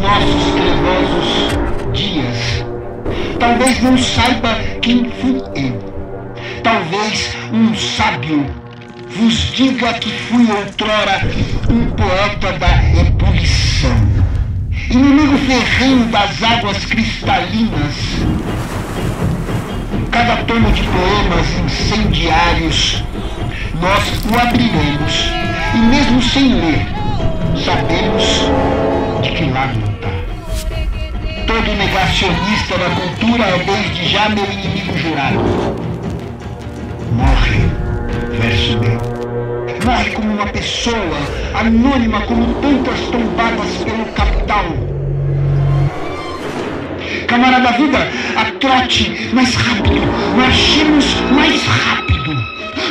nossos trevosos dias. Talvez não saiba quem fui eu. Talvez um sábio vos diga que fui outrora um poeta da ebulição, inimigo ferrenho das águas cristalinas. Cada tomo de poemas incendiários nós o abriremos, e mesmo sem ler, sabemos de que lado lutar. Todo negacionista da cultura é desde já meu inimigo jurado. Morre, verso meu. Morre como uma pessoa, anônima como tantas tombadas pelo capital. Camarada vida, a trote mais rápido, marchemos mais rápido.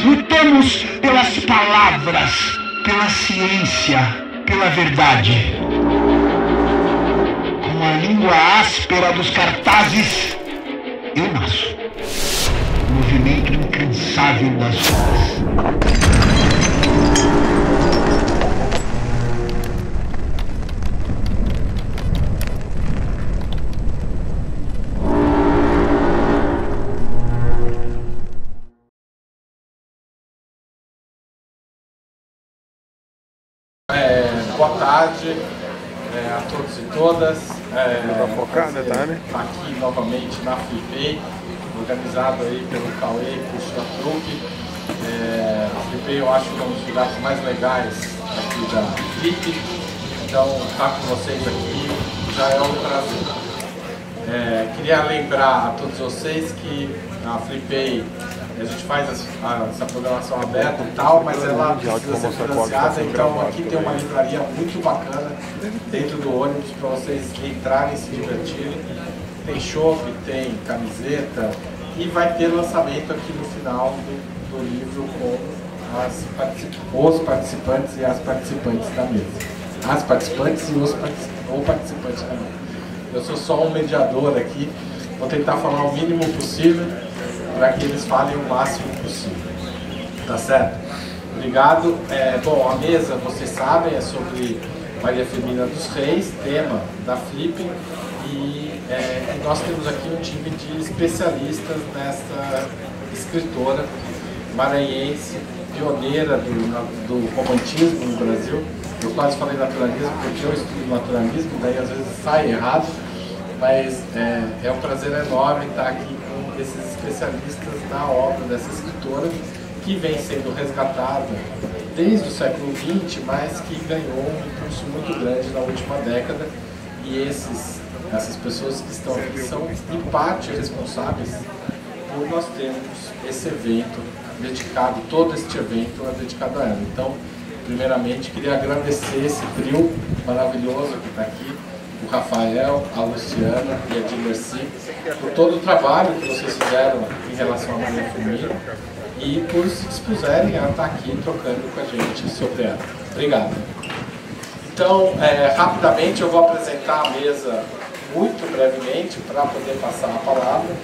Lutamos pelas palavras, pela ciência, pela verdade. Com a língua áspera dos cartazes, eu nasço. Movimento incansável das ruas. Boa tarde a todos e todas. Tá focada, tá, né? Tá aqui novamente na Flipei, organizado aí pelo Cauê e pelo Chatruc. A Flipei eu acho que é um dos lugares mais legais aqui da Flip, então estar com vocês aqui já é um prazer. Queria lembrar a todos vocês que a Flipei a gente faz essa programação aberta e tal, mas ela precisa ser financiada, então aqui tem uma livraria muito bacana dentro do ônibus para vocês entrarem e se divertirem. Tem chopp, tem camiseta e vai ter lançamento aqui no final do livro com os participantes e as participantes da mesa. As participantes e o participante da mesa. Eu sou só um mediador aqui, vou tentar falar o mínimo possível para que eles falem o máximo possível. Tá certo? Obrigado. Bom, a mesa, vocês sabem, é sobre Maria Firmina dos Reis, tema da Flip, e nós temos aqui um time de especialistas nessa escritora maranhense, pioneira do romantismo no Brasil. Eu quase falei naturalismo porque eu estudo naturalismo, daí às vezes sai errado, mas é um prazer enorme estar aqui com esses especialistas na obra dessa escritora, que vem sendo resgatada desde o século XX, mas que ganhou um impulso muito grande na última década, e essas pessoas que estão aqui são, em parte, responsáveis por nós termos esse evento dedicado, todo este evento é dedicado a ela. Então, primeiramente, queria agradecer esse trio maravilhoso que está aqui, o Rafael, a Luciana e a Dircy, por todo o trabalho que vocês fizeram em relação a Maria Firmina e por se dispuserem a estar aqui trocando com a gente sobre ela. Obrigado. Então, rapidamente eu vou apresentar a mesa muito brevemente para poder passar a palavra.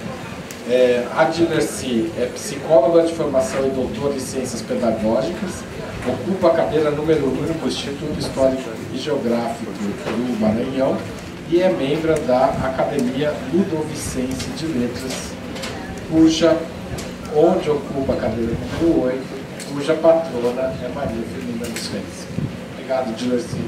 A Dircy é psicóloga de formação e doutora em ciências pedagógicas, ocupa a cadeira número 1 do Instituto Histórico e Geográfico do Maranhão e é membro da Academia Ludovicense de Letras, onde ocupa a cadeira número 8, cuja patrona é Maria Firmina dos Reis. Obrigado, Dircy.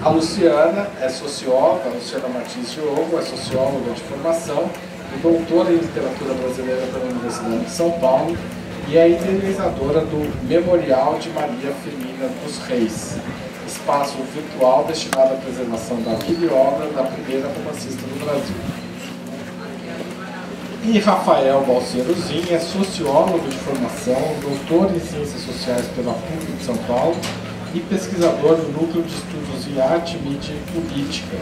A Luciana é socióloga, a Luciana Martins Diogo é socióloga de formação e doutora em literatura brasileira pela Universidade de São Paulo, e é idealizadora do Memorial de Maria Firmina dos Reis, espaço virtual destinado à preservação da vida e obra da primeira romancista do Brasil. E Rafael Balceruzin é sociólogo de formação, doutor em Ciências Sociais pela PUC de São Paulo e pesquisador do Núcleo de Estudos em Arte, Mídia e Política.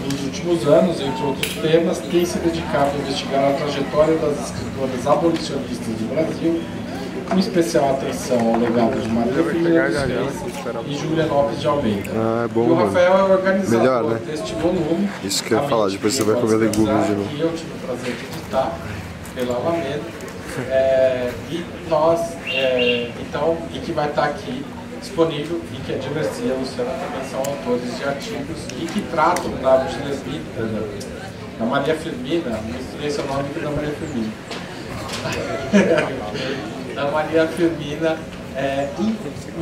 Nos últimos anos, entre outros temas, tem se dedicado a investigar a trajetória das escritoras abolicionistas do Brasil, com especial atenção ao legado de Maria Firmina dos Reis e Júlia Lopes de Almeida. Bom, e o Rafael é o organizador melhor, né? deste volume. Isso que eu ia falar, depois você vai comer legumes de novo. E eu tive o prazer de editar pela Alameda. E nós, então, e que vai estar aqui disponível e que a Dirleci e a Luciana também são autores de artigos e que tratam da da Maria Firmina, misturei seu nome com da Maria Firmina. Da Maria Firmina em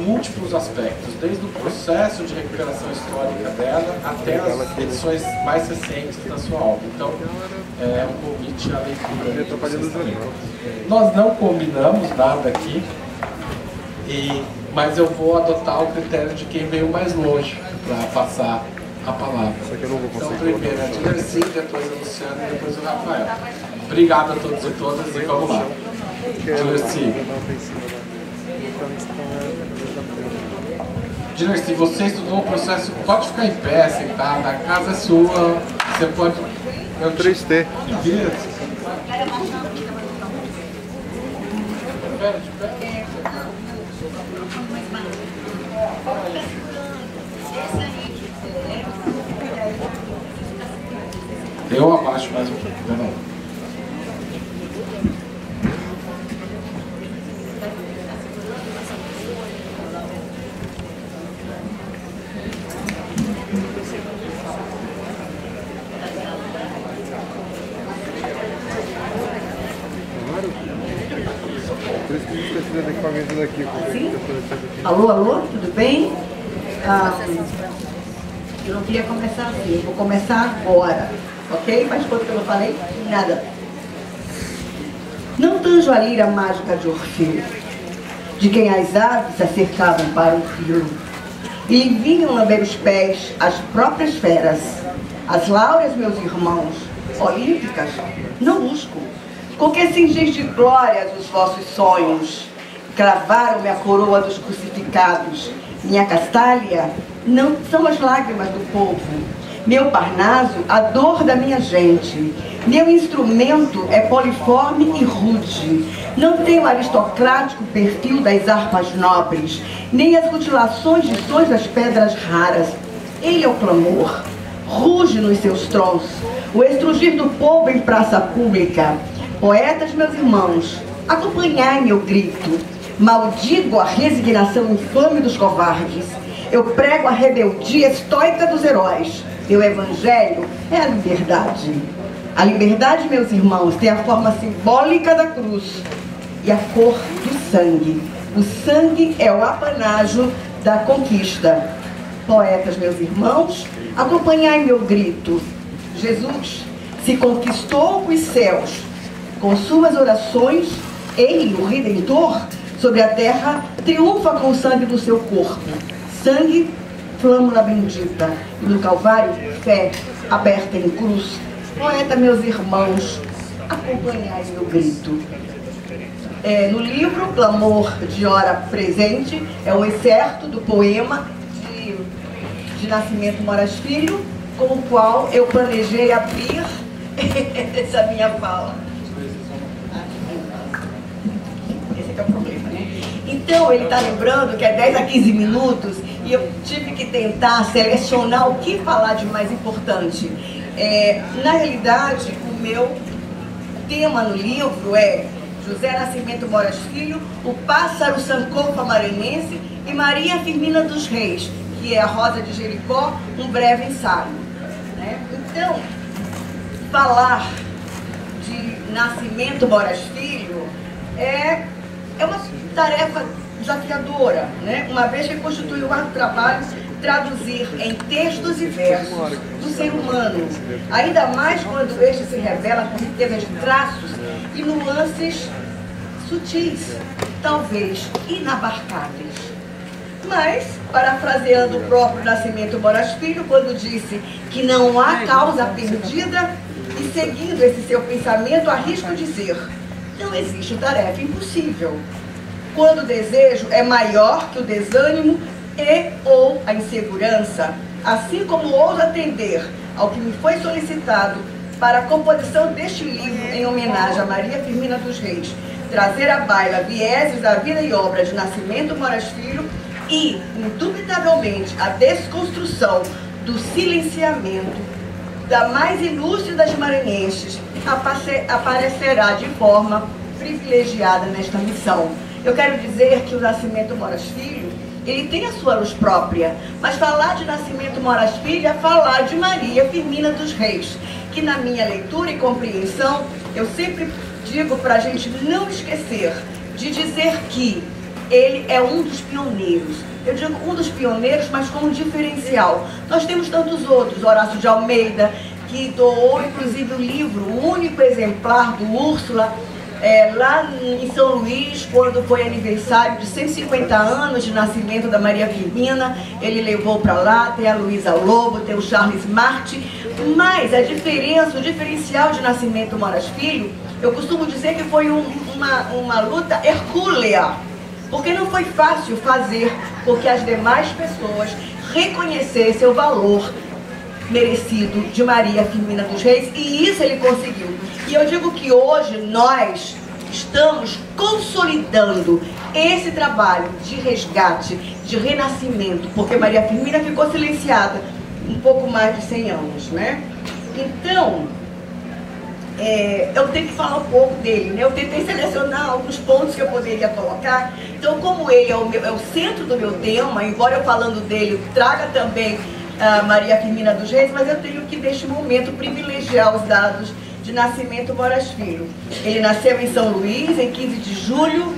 múltiplos aspectos, desde o processo de recuperação histórica dela até as edições mais recentes da sua obra. Então, é um convite à leitura. Nós não combinamos nada aqui, mas eu vou adotar o critério de quem veio mais longe para passar a palavra. Então, primeiro a Dirleci, depois a Luciana e depois o Rafael. Obrigado a todos e todas e vamos lá. Dirleci. Dirleci, você estudou o processo, pode ficar em pé, sentada, a casa é sua, você pode... É um 3T. Eu abaixo mais um pouco, peraí. Alô, alô, tudo bem? Eu não queria começar assim, eu vou começar agora, ok? Faz quanto que eu não falei? Nada. Não tanjo a lira mágica de Orfeu, de quem as aves se acercavam para o rio, e lhe vinham lamber os pés as próprias feras. As láureas, meus irmãos, olímpicas, não busco, com que cingis de glórias os vossos sonhos. Cravaram-me a coroa dos crucificados. Minha castalha não são as lágrimas do povo. Meu Parnaso, a dor da minha gente. Meu instrumento é poliforme e rude. Não tenho o aristocrático perfil das harpas nobres, nem as rutilações de sons das pedras raras. Ele é o clamor, ruge nos seus trons, o estrugir do povo em praça pública. Poetas, meus irmãos, acompanhai meu grito. Maldigo a resignação infame dos covardes. Eu prego a rebeldia estoica dos heróis. Meu evangelho é a liberdade. A liberdade, meus irmãos, tem a forma simbólica da cruz e a cor do sangue. O sangue é o apanágio da conquista. Poetas, meus irmãos, acompanhai meu grito. Jesus se conquistou os céus. Com suas orações, ele, o Redentor, sobre a terra, triunfa com o sangue do seu corpo. Sangue, flâmula bendita. E no Calvário, fé aberta em cruz. Poeta, meus irmãos, acompanhai meu grito. No livro Clamor de Hora Presente, é um excerto do poema de Nascimento Moraes Filho, com o qual eu planejei abrir essa minha fala. Esse é o problema, né? Então, ele está lembrando que é 10 a 15 minutos e eu tive que tentar selecionar o que falar de mais importante. Na realidade, o meu tema no livro é José Nascimento Moraes Filho, o Pássaro Sankofa Maranhense e Maria Firmina dos Reis, que é a Rosa de Jericó, um breve ensaio. Né? Então, falar de Nascimento Moraes Filho é uma tarefa desafiadora, né? Uma vez que constitui um árduo trabalho traduzir em textos e versos do ser humano, ainda mais quando este se revela com riqueza de traços e nuances sutis, talvez inabarcáveis. Mas, parafraseando o próprio Nascimento Moraes Filho, quando disse que não há causa perdida, e seguindo esse seu pensamento, arrisco dizer, não existe tarefa impossível. Quando o desejo é maior que o desânimo ou a insegurança, assim como ouso atender ao que me foi solicitado para a composição deste livro em homenagem a Maria Firmina dos Reis, trazer à baila vieses da vida e obra de Nascimento Moraes Filho e, indubitavelmente, a desconstrução do silenciamento da mais ilustre das maranhenses aparecerá de forma privilegiada nesta missão. Eu quero dizer que o Nascimento Moraes Filho ele tem a sua luz própria, mas falar de Nascimento Moraes Filho é falar de Maria Firmina dos Reis, que na minha leitura e compreensão, eu sempre digo para a gente não esquecer de dizer que ele é um dos pioneiros. Eu digo um dos pioneiros, mas com um diferencial. Nós temos tantos outros, Horácio de Almeida, que doou inclusive o livro, o único exemplar do Úrsula, lá em São Luís, quando foi aniversário de 150 anos de nascimento da Maria Firmina, ele levou para lá. Tem a Luísa Lobo, tem o Charles Marti, mas a diferença, o diferencial de Nascimento Moraes Filho, eu costumo dizer que foi uma luta hercúlea, porque não foi fácil fazer com que as demais pessoas reconhecessem o valor merecido de Maria Firmina dos Reis, e isso ele conseguiu. E eu digo que hoje nós estamos consolidando esse trabalho de resgate, de renascimento, porque Maria Firmina ficou silenciada um pouco mais de 100 anos, né? Então, eu tenho que falar um pouco dele, né? Eu tentei selecionar alguns pontos que eu poderia colocar. Então, como ele é o centro do meu tema, embora eu falando dele traga também Maria Firmina dos Reis, mas eu tenho que, neste momento, privilegiar os dados de Nascimento Moraes Filho. Ele nasceu em São Luís, em 15 de julho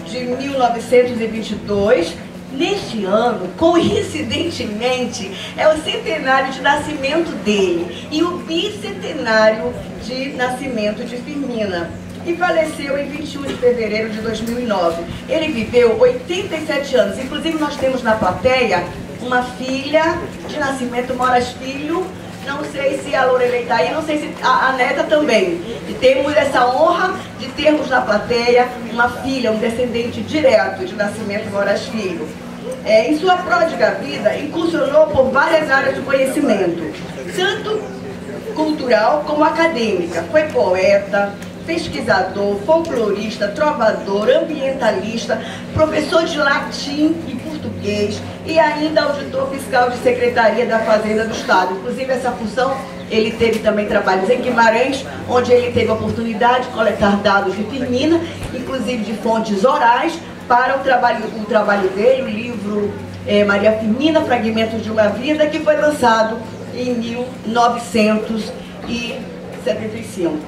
de 1922. Neste ano, coincidentemente, é o centenário de nascimento dele e o bicentenário de nascimento de Firmina. E faleceu em 21 de fevereiro de 2009. Ele viveu 87 anos. Inclusive, nós temos na plateia uma filha de Nascimento Moraes Filho. Não sei se a Lorelei está aí, não sei se a neta também. E temos essa honra de termos na plateia uma filha, um descendente direto de Nascimento Moraes Filho. Em sua pródiga vida, incursionou por várias áreas de conhecimento, tanto cultural como acadêmica. Foi poeta, pesquisador, folclorista, trovador, ambientalista, professor de latim e português e ainda auditor fiscal de Secretaria da Fazenda do Estado. Inclusive, essa função, ele teve também trabalhos em Guimarães, onde ele teve a oportunidade de coletar dados de Firmina, inclusive de fontes orais, para o trabalho dele, o livro Maria Firmina, Fragmentos de uma Vida, que foi lançado em 1975.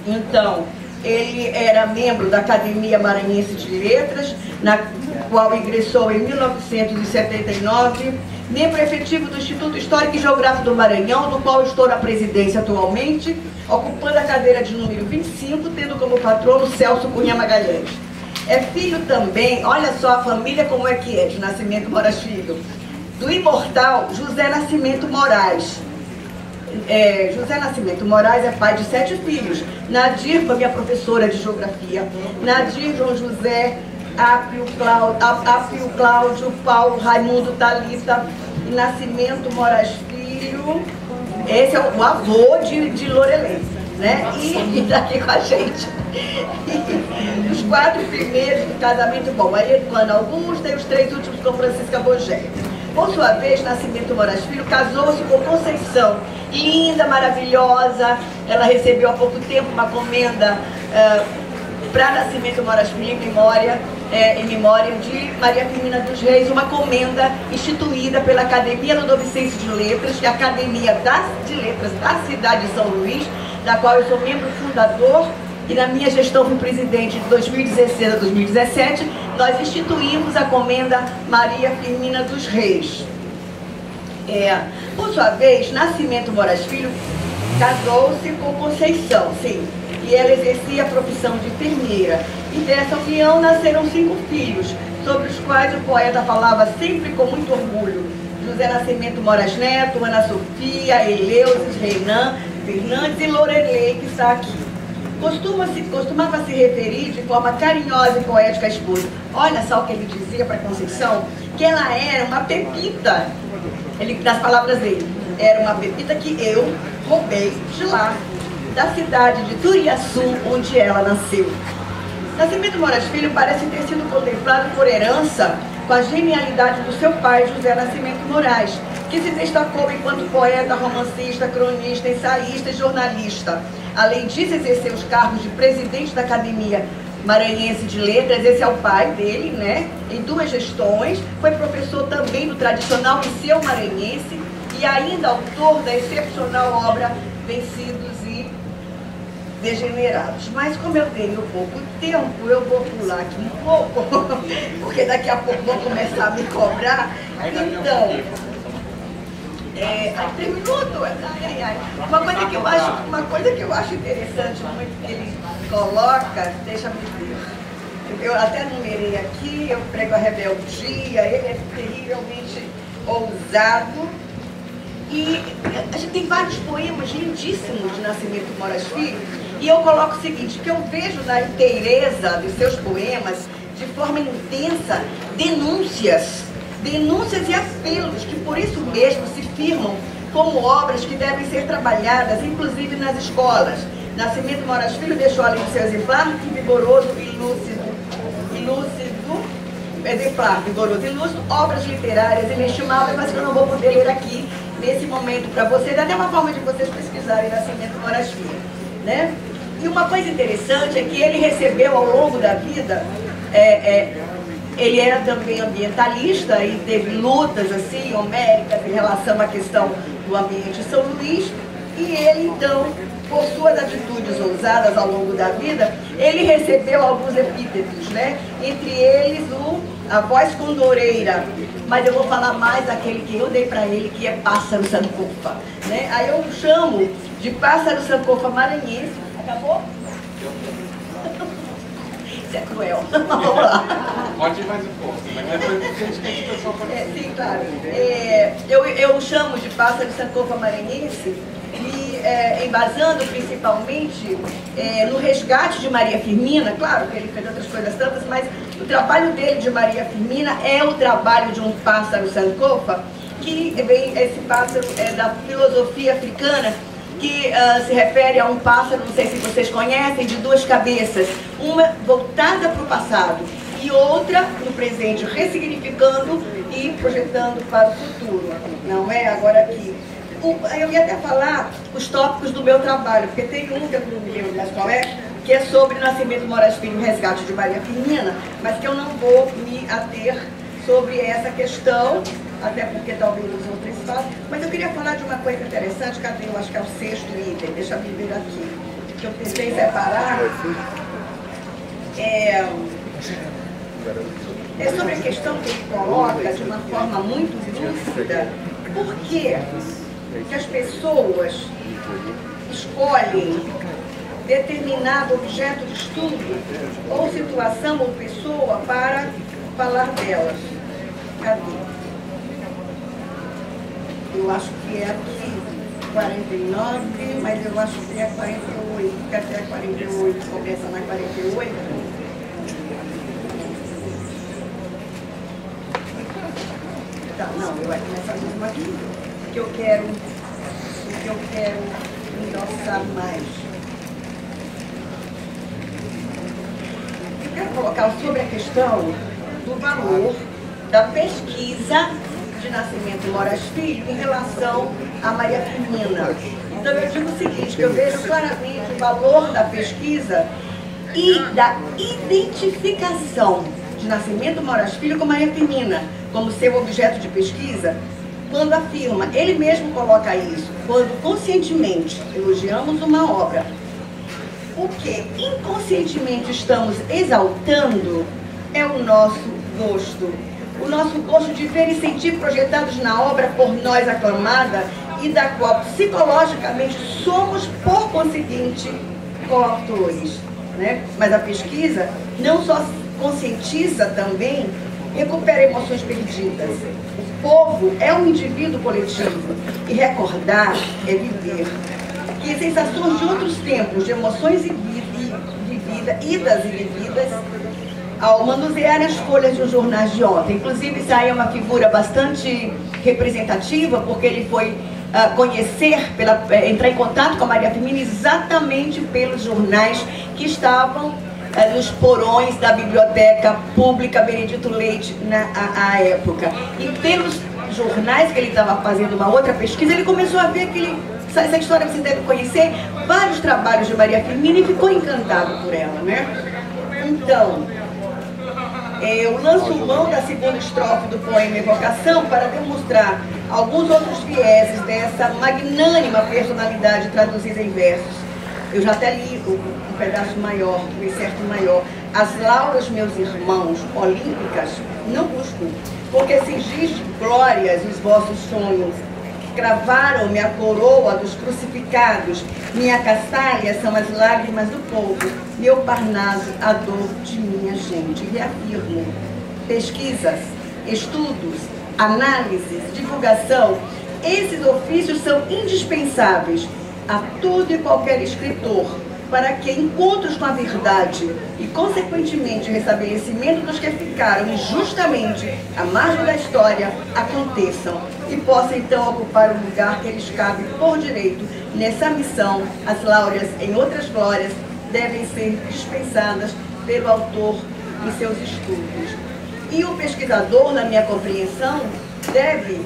Então, ele era membro da Academia Maranhense de Letras, na qual ingressou em 1979, membro efetivo do Instituto Histórico e Geográfico do Maranhão, do qual estou na presidência atualmente, ocupando a cadeira de número 25, tendo como patrono Celso Cunha Magalhães. É filho também, olha só a família como é que é, de Nascimento Moraes Filho, do imortal José Nascimento Moraes. José Nascimento Moraes é pai de 7 filhos. Nadir foi minha professora de geografia. Nadir, João José, Ápio, Cláudio, Paulo, Raimundo, Thalita, e Nascimento Moraes Filho. Esse é o avô de Lorelei, né? E está aqui com a gente. Os 4 primeiros do casamento, bom, Maria com Ana Augusta, e os 3 últimos com Francisca Bogé. Por sua vez, Nascimento Moraes Filho casou-se com Conceição, linda, maravilhosa. Ela recebeu há pouco tempo uma comenda para Nascimento Moraes Filho em memória de Maria Firmina dos Reis, uma comenda instituída pela Academia Ludovicense de Letras, que é a Academia de Letras da cidade de São Luís, da qual eu sou membro fundador. E na minha gestão fui presidente de 2016 a 2017, nós instituímos a comenda Maria Firmina dos Reis. Por sua vez, Nascimento Moraes Filho casou-se com Conceição, sim, e ela exercia a profissão de enfermeira. E dessa união nasceram 5 filhos, sobre os quais o poeta falava sempre com muito orgulho. José Nascimento Moraes Neto, Ana Sofia, Eleusis, Renan, Fernandes e Lorelei, que está aqui. Costumava se referir de forma carinhosa e poética à esposa. Olha só o que ele dizia para Conceição, que ela era uma pepita, das palavras dele, era uma pepita que eu roubei de lá, da cidade de Turiaçu, onde ela nasceu. Nascimento Moraes Filho parece ter sido contemplado por herança com a genialidade do seu pai, José Nascimento Moraes, que se destacou enquanto poeta, romancista, cronista, ensaísta e jornalista. Além disso, exerceu os cargos de presidente da Academia maranhense de letras, esse é o pai dele, né? Em 2 gestões, foi professor também do tradicional Liceu Maranhense e ainda autor da excepcional obra Vencidos e Degenerados. Mas como eu tenho pouco tempo, eu vou pular aqui um pouco, porque daqui a pouco vão começar a me cobrar. Então, 3 minutos, Uma coisa que eu acho interessante muito que ele coloca, deixa-me ver. Eu até numerei aqui, eu prego a rebeldia, ele é terrivelmente ousado. E a gente tem vários poemas lindíssimos de Nascimento Moraes Filho, e eu coloco o seguinte, que eu vejo na inteireza dos seus poemas, de forma intensa, denúncias e apelos, que por isso mesmo se firmam como obras que devem ser trabalhadas, inclusive nas escolas. Nascimento Moraes Filho deixou ali no seu exemplar que vigoroso e lúcido, obras literárias inestimáveis, mas que eu não vou poder ler aqui nesse momento para vocês. É até uma forma de vocês pesquisarem Nascimento Moraes Filho, né? E uma coisa interessante é que ele recebeu ao longo da vida, ele era também ambientalista e teve lutas assim, homéricas em relação à questão do ambiente de São Luís, e ele então, por suas atitudes ousadas ao longo da vida, ele recebeu alguns epítetos, né? Entre eles a voz condoreira, mas eu vou falar mais daquele que eu dei para ele, que é Pássaro Sankofa, né? Aí eu chamo de Pássaro Sankofa maranhense. Acabou? Isso é cruel. Vamos lá. Pode ir mais um pouco, mas sim, claro. Eu chamo de Pássaro Sankofa maranhense, e embasando principalmente no resgate de Maria Firmina. Claro que ele fez outras coisas tantas, mas o trabalho dele de Maria Firmina é o trabalho de um pássaro Sankofa, que vem, esse pássaro é da filosofia africana, que se refere a um pássaro, não sei se vocês conhecem, de 2 cabeças, uma voltada para o passado e outra no presente, ressignificando e projetando para o futuro, não é? Agora aqui. Eu ia até falar os tópicos do meu trabalho, porque tem um que eu não me lembro mais qual é, que é sobre Nascimento Moraes Filho, o resgate de Maria Firmina, mas que eu não vou me ater sobre essa questão, até porque talvez os outros façam. Mas eu queria falar de uma coisa interessante, cadê? Eu acho que é o 6º item, deixa eu ver aqui, que eu tentei separar. É sobre a questão que ele coloca de uma forma muito lúcida. Por que as pessoas escolhem determinado objeto de estudo, ou situação, ou pessoa, para falar delas? Cadê? Eu acho que é aqui 49, mas eu acho que é 48, porque até 48, começa na 48. Tá, não, eu vou começar mesmo aqui, que eu quero endossar mais. Eu quero colocar sobre a questão do valor da pesquisa de Nascimento Moraes Filho em relação a Maria Firmina. Então eu digo o seguinte, que eu vejo claramente o valor da pesquisa e da identificação de Nascimento Moraes Filho com Maria Firmina como seu objeto de pesquisa, quando afirma, ele mesmo coloca isso, quando conscientemente elogiamos uma obra, o que inconscientemente estamos exaltando é o nosso gosto de ver e sentir projetados na obra por nós aclamada e da qual psicologicamente somos, por conseguinte, coautores, né? Mas a pesquisa não só conscientiza também, recupera emoções perdidas. O povo é um indivíduo coletivo e recordar é viver. Que sensações de outros tempos, de emoções e vida, idas e vividas, ao manusear as folhas de um jornal de ontem. Inclusive, isso aí é uma figura bastante representativa, porque ele foi entrar em contato com a Maria Firmina exatamente pelos jornais que estavam nos porões da Biblioteca Pública Benedito Leite na época. E pelos jornais que ele estava fazendo uma outra pesquisa, ele começou a ver essa história você deve conhecer, vários trabalhos de Maria Firmina, e ficou encantado por ela, né? Então, eu lanço mão da segunda estrofe do poema Evocação para demonstrar alguns outros vieses dessa magnânima personalidade traduzida em versos. Eu já até li um pedaço maior, um excerto maior. As lauras, meus irmãos, olímpicas, não busco, porque cingis de glórias os vossos sonhos. Cravaram-me a coroa dos crucificados, minha castalha são as lágrimas do povo, meu Parnaso a dor de minha gente. Reafirmo, pesquisas, estudos, análises, divulgação, esses ofícios são indispensáveis a todo e qualquer escritor, para que encontros com a verdade e, consequentemente, o restabelecimento dos que ficaram injustamente à margem da história aconteçam e possam, então, ocupar o lugar que lhes cabe por direito. Nessa missão, as laureas em outras glórias devem ser dispensadas pelo autor em seus estudos. E o pesquisador, na minha compreensão, deve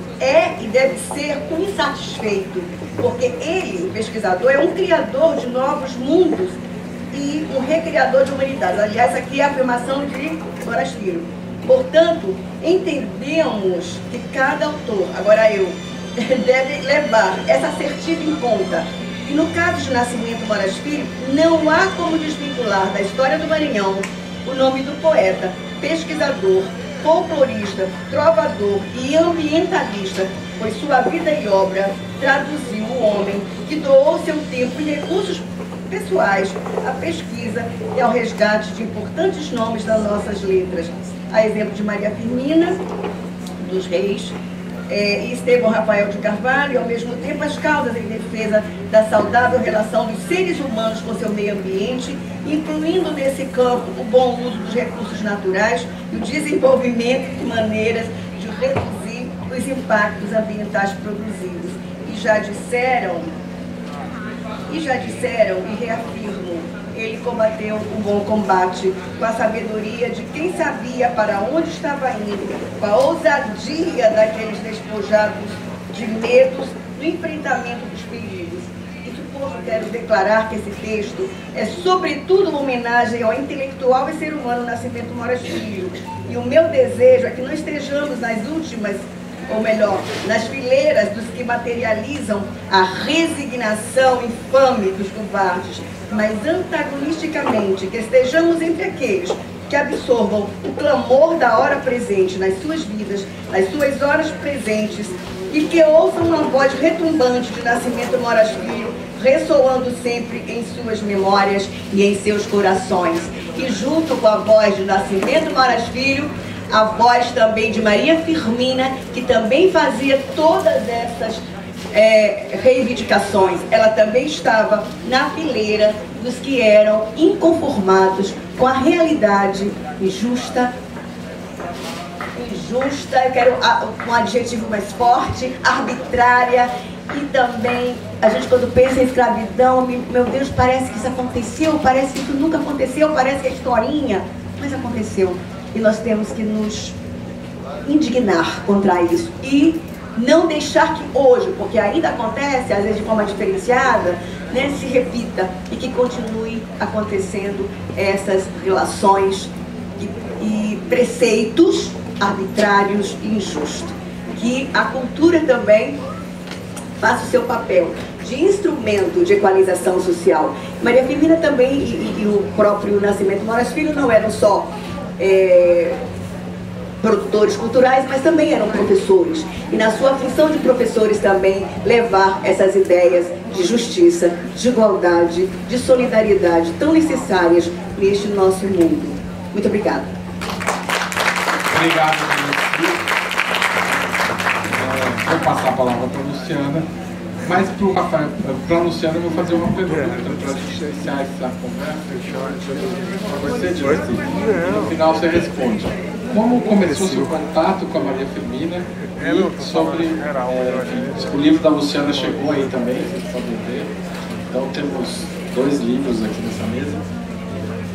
ser um insatisfeito, porque ele, o pesquisador, é um criador de novos mundos e um recriador de humanidades. Aliás, aqui é a afirmação de Moraes Filho. Portanto, entendemos que cada autor, agora eu, deve levar essa assertiva em conta. E no caso de Nascimento Moraes Filho, não há como desvincular da história do Maranhão o nome do poeta, pesquisador, folclorista, trovador e ambientalista, pois sua vida e obra traduziu o homem que doou seu tempo e recursos pessoais à pesquisa e ao resgate de importantes nomes das nossas letras, a exemplo de Maria Firmina dos Reis e Estevão Rafael de Carvalho, e ao mesmo tempo as causas em defesa da saudável relação dos seres humanos com seu meio ambiente, incluindo nesse campo o bom uso dos recursos naturais e o desenvolvimento de maneiras de reduzir os impactos ambientais produzidos. E já disseram e reafirmo, ele combateu um bom combate com a sabedoria de quem sabia para onde estava indo, com a ousadia daqueles despojados de medos no enfrentamento dos perigos. E depois quero declarar que esse texto é sobretudo uma homenagem ao intelectual e ser humano Nascimento Moraes Filho. E o meu desejo é que não estejamos nas últimas, ou melhor, nas fileiras dos que materializam a resignação infame dos covardes, mas antagonisticamente que estejamos entre aqueles que absorvam o clamor da hora presente nas suas vidas, nas suas horas presentes, e que ouçam uma voz retumbante de Nascimento Moraes Filho, ressoando sempre em suas memórias e em seus corações. E junto com a voz de Nascimento Moraes Filho, a voz também de Maria Firmina, que também fazia todas essas reivindicações. Ela também estava na fileira dos que eram inconformados com a realidade injusta, eu quero um adjetivo mais forte, arbitrária, e também, a gente quando pensa em escravidão, meu Deus, parece que isso aconteceu, parece que isso nunca aconteceu, parece que é historinha, mas aconteceu. E nós temos que nos indignar contra isso e não deixar que hoje, porque ainda acontece, às vezes de forma diferenciada, né, se repita e que continue acontecendo essas relações e preceitos arbitrários e injustos. Que a cultura também faça o seu papel de instrumento de equalização social. Maria Firmina também e o próprio Nascimento Moraes Filho não eram só produtores culturais, mas também eram professores. E na sua função de professores também levar essas ideias de justiça, de igualdade, de solidariedade tão necessárias neste nosso mundo. Muito obrigada. Obrigado, Luciana. Vou passar a palavra para a Luciana, mas para a Luciana eu vou fazer uma pergunta para a gente iniciar essa conversa. Você diz assim, e no final você responde. Como começou seu contato com a Maria Firmina e sobre o livro da Luciana chegou aí também, vocês podem ver. Então temos 2 livros aqui nessa mesa.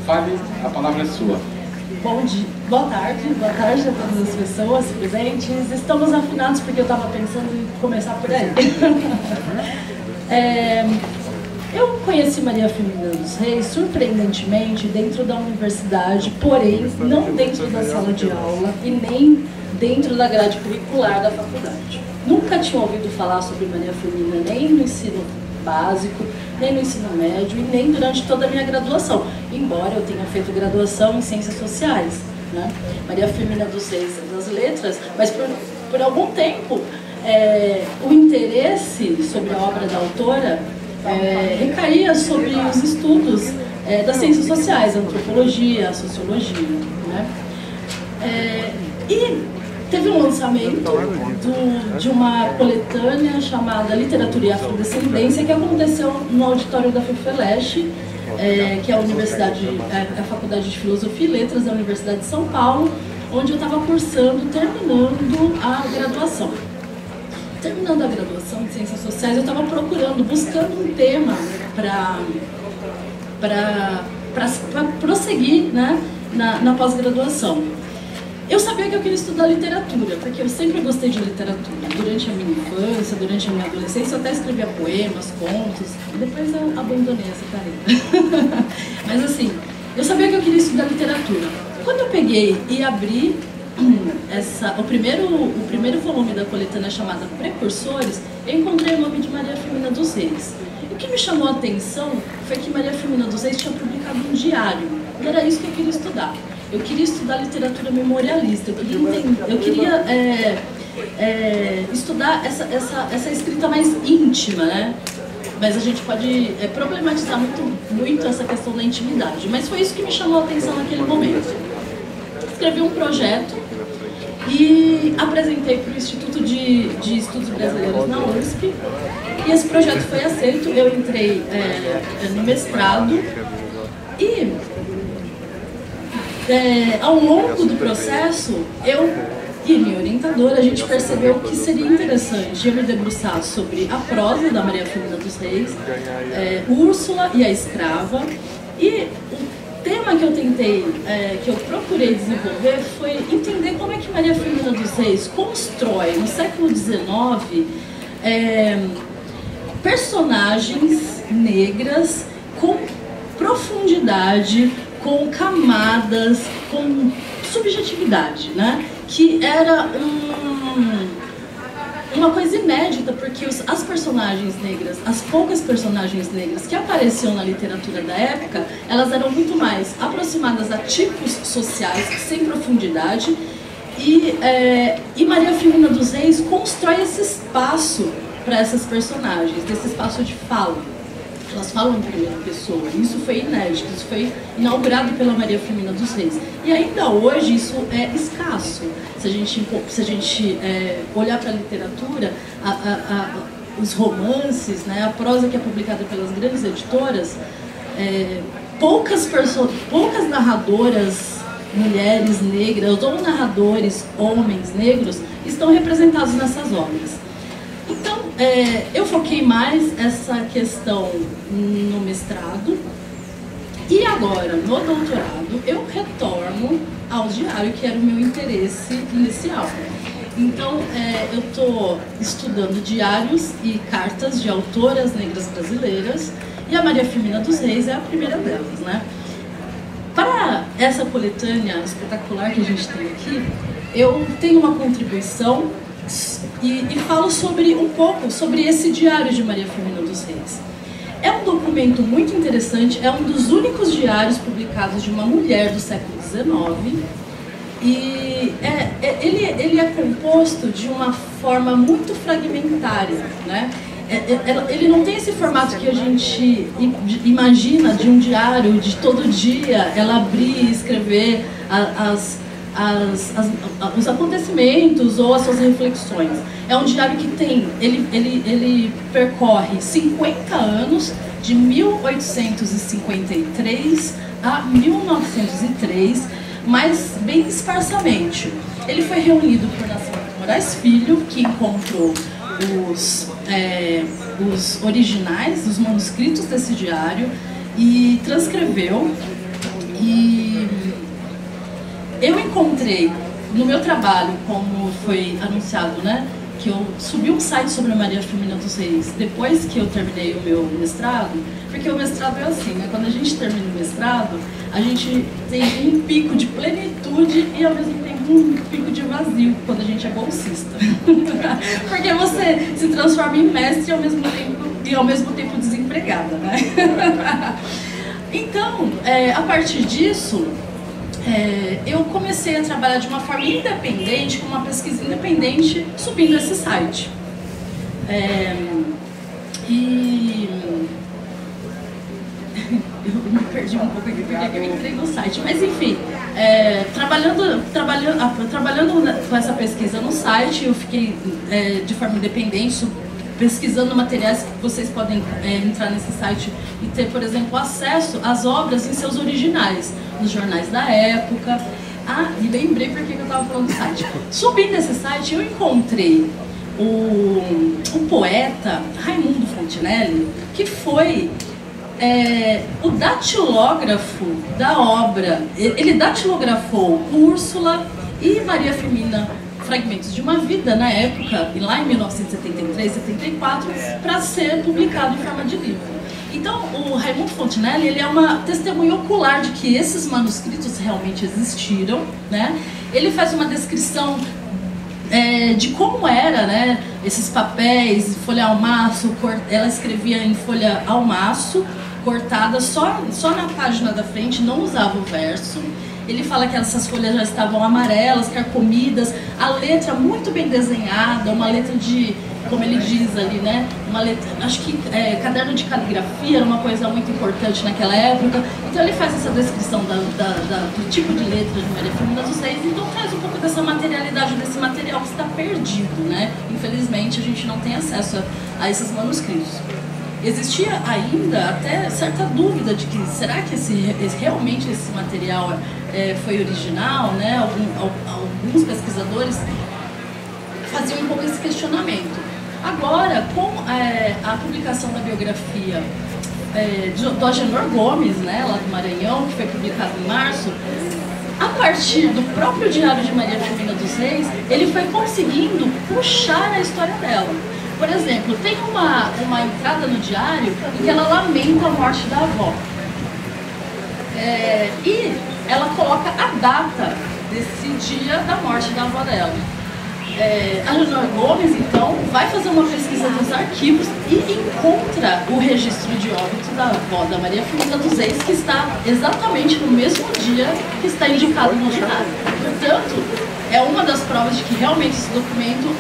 Fale, a palavra é sua. Bom dia, boa tarde a todas as pessoas presentes. Estamos afinados porque eu estava pensando em começar por aí. Eu conheci Maria Firmina dos Reis, surpreendentemente, dentro da universidade, porém, não dentro da sala de aula e nem dentro da grade curricular da faculdade. Nunca tinha ouvido falar sobre Maria Firmina nem no ensino básico, nem no ensino médio e nem durante toda a minha graduação, embora eu tenha feito graduação em Ciências Sociais, né? Maria Firmina dos Reis das Letras, mas por algum tempo o interesse sobre a obra da autora recaía sobre os estudos das ciências sociais, a antropologia, a sociologia, né? E teve um lançamento de uma coletânea chamada Literatura e Afrodescendência, que aconteceu no auditório da FEFELESH, que é a Faculdade de Filosofia e Letras da Universidade de São Paulo, onde eu estava terminando a graduação. Terminando a graduação de Ciências Sociais, eu estava buscando um tema para prosseguir, né, na pós-graduação. Eu sabia que eu queria estudar literatura, porque eu sempre gostei de literatura. Durante a minha infância, durante a minha adolescência, eu até escrevia poemas, contos, e depois eu abandonei essa carreira. Mas assim, eu sabia que eu queria estudar literatura. Quando eu peguei e abri o primeiro volume da coletânea chamada Precursores, eu encontrei o nome de Maria Firmina dos Reis. E o que me chamou a atenção foi que Maria Firmina dos Reis tinha publicado um diário, e era isso que eu queria estudar. Eu queria estudar literatura memorialista, eu queria estudar essa escrita mais íntima, né? Mas a gente pode problematizar muito essa questão da intimidade. Mas foi isso que me chamou a atenção naquele momento. Escrevi um projeto e apresentei para o Instituto de Estudos Brasileiros na USP. E esse projeto foi aceito, eu entrei no mestrado e ao longo do processo, eu e minha orientadora, a gente percebeu que seria interessante eu me debruçar sobre a prosa da Maria Firmina dos Reis, Úrsula e a Escrava, e o tema que eu procurei desenvolver foi entender como é que Maria Firmina dos Reis constrói, no século XIX, personagens negras com profundidade, com camadas, com subjetividade, né? Que era uma coisa inédita, porque as personagens negras, as poucas personagens negras que apareciam na literatura da época, elas eram muito mais aproximadas a tipos sociais, sem profundidade, e Maria Firmina dos Reis constrói esse espaço para essas personagens, esse espaço de fala. Elas falam em primeira pessoa, e isso foi inédito, isso foi inaugurado pela Maria Firmina dos Reis. E ainda hoje isso é escasso. Se a gente olhar para a literatura, os romances, né, a prosa que é publicada pelas grandes editoras, poucas narradoras mulheres negras ou narradores homens negros estão representados nessas obras. Então, eu foquei mais essa questão no mestrado e agora, no doutorado, eu retorno ao diário, que era o meu interesse inicial. Então, eu estou estudando diários e cartas de autoras negras brasileiras e a Maria Firmina dos Reis é a primeira delas, né? Para essa coletânea espetacular que a gente tem aqui, eu tenho uma contribuição e falo um pouco sobre esse diário de Maria Firmina dos Reis. É um documento muito interessante, é um dos únicos diários publicados de uma mulher do século XIX e ele é composto de uma forma muito fragmentária, né? Ele não tem esse formato que a gente imagina de um diário, de todo dia ela abrir e escrever os acontecimentos ou as suas reflexões. É um diário que ele percorre 50 anos, de 1853 a 1903, mas bem esparsamente. Ele foi reunido por Nascimento Moraes Filho, que encontrou os originais, os manuscritos desse diário e transcreveu. E eu encontrei no meu trabalho, como foi anunciado, né, que eu subi um site sobre a Maria Firmina dos Reis depois que eu terminei o meu mestrado, porque o mestrado é assim, né? Quando a gente termina o mestrado, a gente tem um pico de plenitude e ao mesmo tempo um pico de vazio quando a gente é bolsista. Porque você se transforma em mestre e ao mesmo tempo desempregada, né? Então, a partir disso, eu comecei a trabalhar de uma forma independente, com uma pesquisa independente, subindo esse site. Eu me perdi um pouco aqui porque eu entrei no site, mas enfim, trabalhando com essa pesquisa no site, eu fiquei de forma independente, pesquisando materiais que vocês podem entrar nesse site e ter, por exemplo, acesso às obras em seus originais, nos jornais da época. E lembrei porque eu estava falando do site. Subindo esse site, eu encontrei o poeta Raimundo Fontenelle, que foi o datilógrafo da obra. Ele datilografou Úrsula e Maria Firmina, Fragmentos de uma Vida, na época, e lá em 1973, 74, para ser publicado em forma de livro. Então, o Raimundo Fontenelle, ele é uma testemunha ocular de que esses manuscritos realmente existiram, né? Ele faz uma descrição de como era, né, esses papéis, folha ao maço, ela escrevia em folha ao maço, cortada só na página da frente, não usava o verso. Ele fala que essas folhas já estavam amarelas, carcomidas, a letra muito bem desenhada, uma letra de, como ele diz ali, né? Uma letra, acho que caderno de caligrafia era uma coisa muito importante naquela época. Então ele faz essa descrição do tipo de letra de Maria Firmina dos Reis, então traz um pouco dessa materialidade, desse material que está perdido, né? Infelizmente a gente não tem acesso a esses manuscritos. Existia ainda até certa dúvida de que será que realmente esse material foi original, né? Alguns pesquisadores faziam um pouco esse questionamento. Agora, com a publicação da biografia do Agenor Gomes, né, lá do Maranhão, que foi publicado em março, a partir do próprio Diário de Maria Firmina dos Reis, ele foi conseguindo puxar a história dela. Por exemplo, tem uma entrada no diário em que ela lamenta a morte da avó. E ela coloca a data desse dia da morte da avó dela. A Agenor Gomes, então, vai fazer uma pesquisa nos arquivos e encontra o registro de óbito da avó da Maria Firmina dos Reis, que está exatamente no mesmo dia que está indicado no diário. Portanto, é uma das provas de que realmente esse documento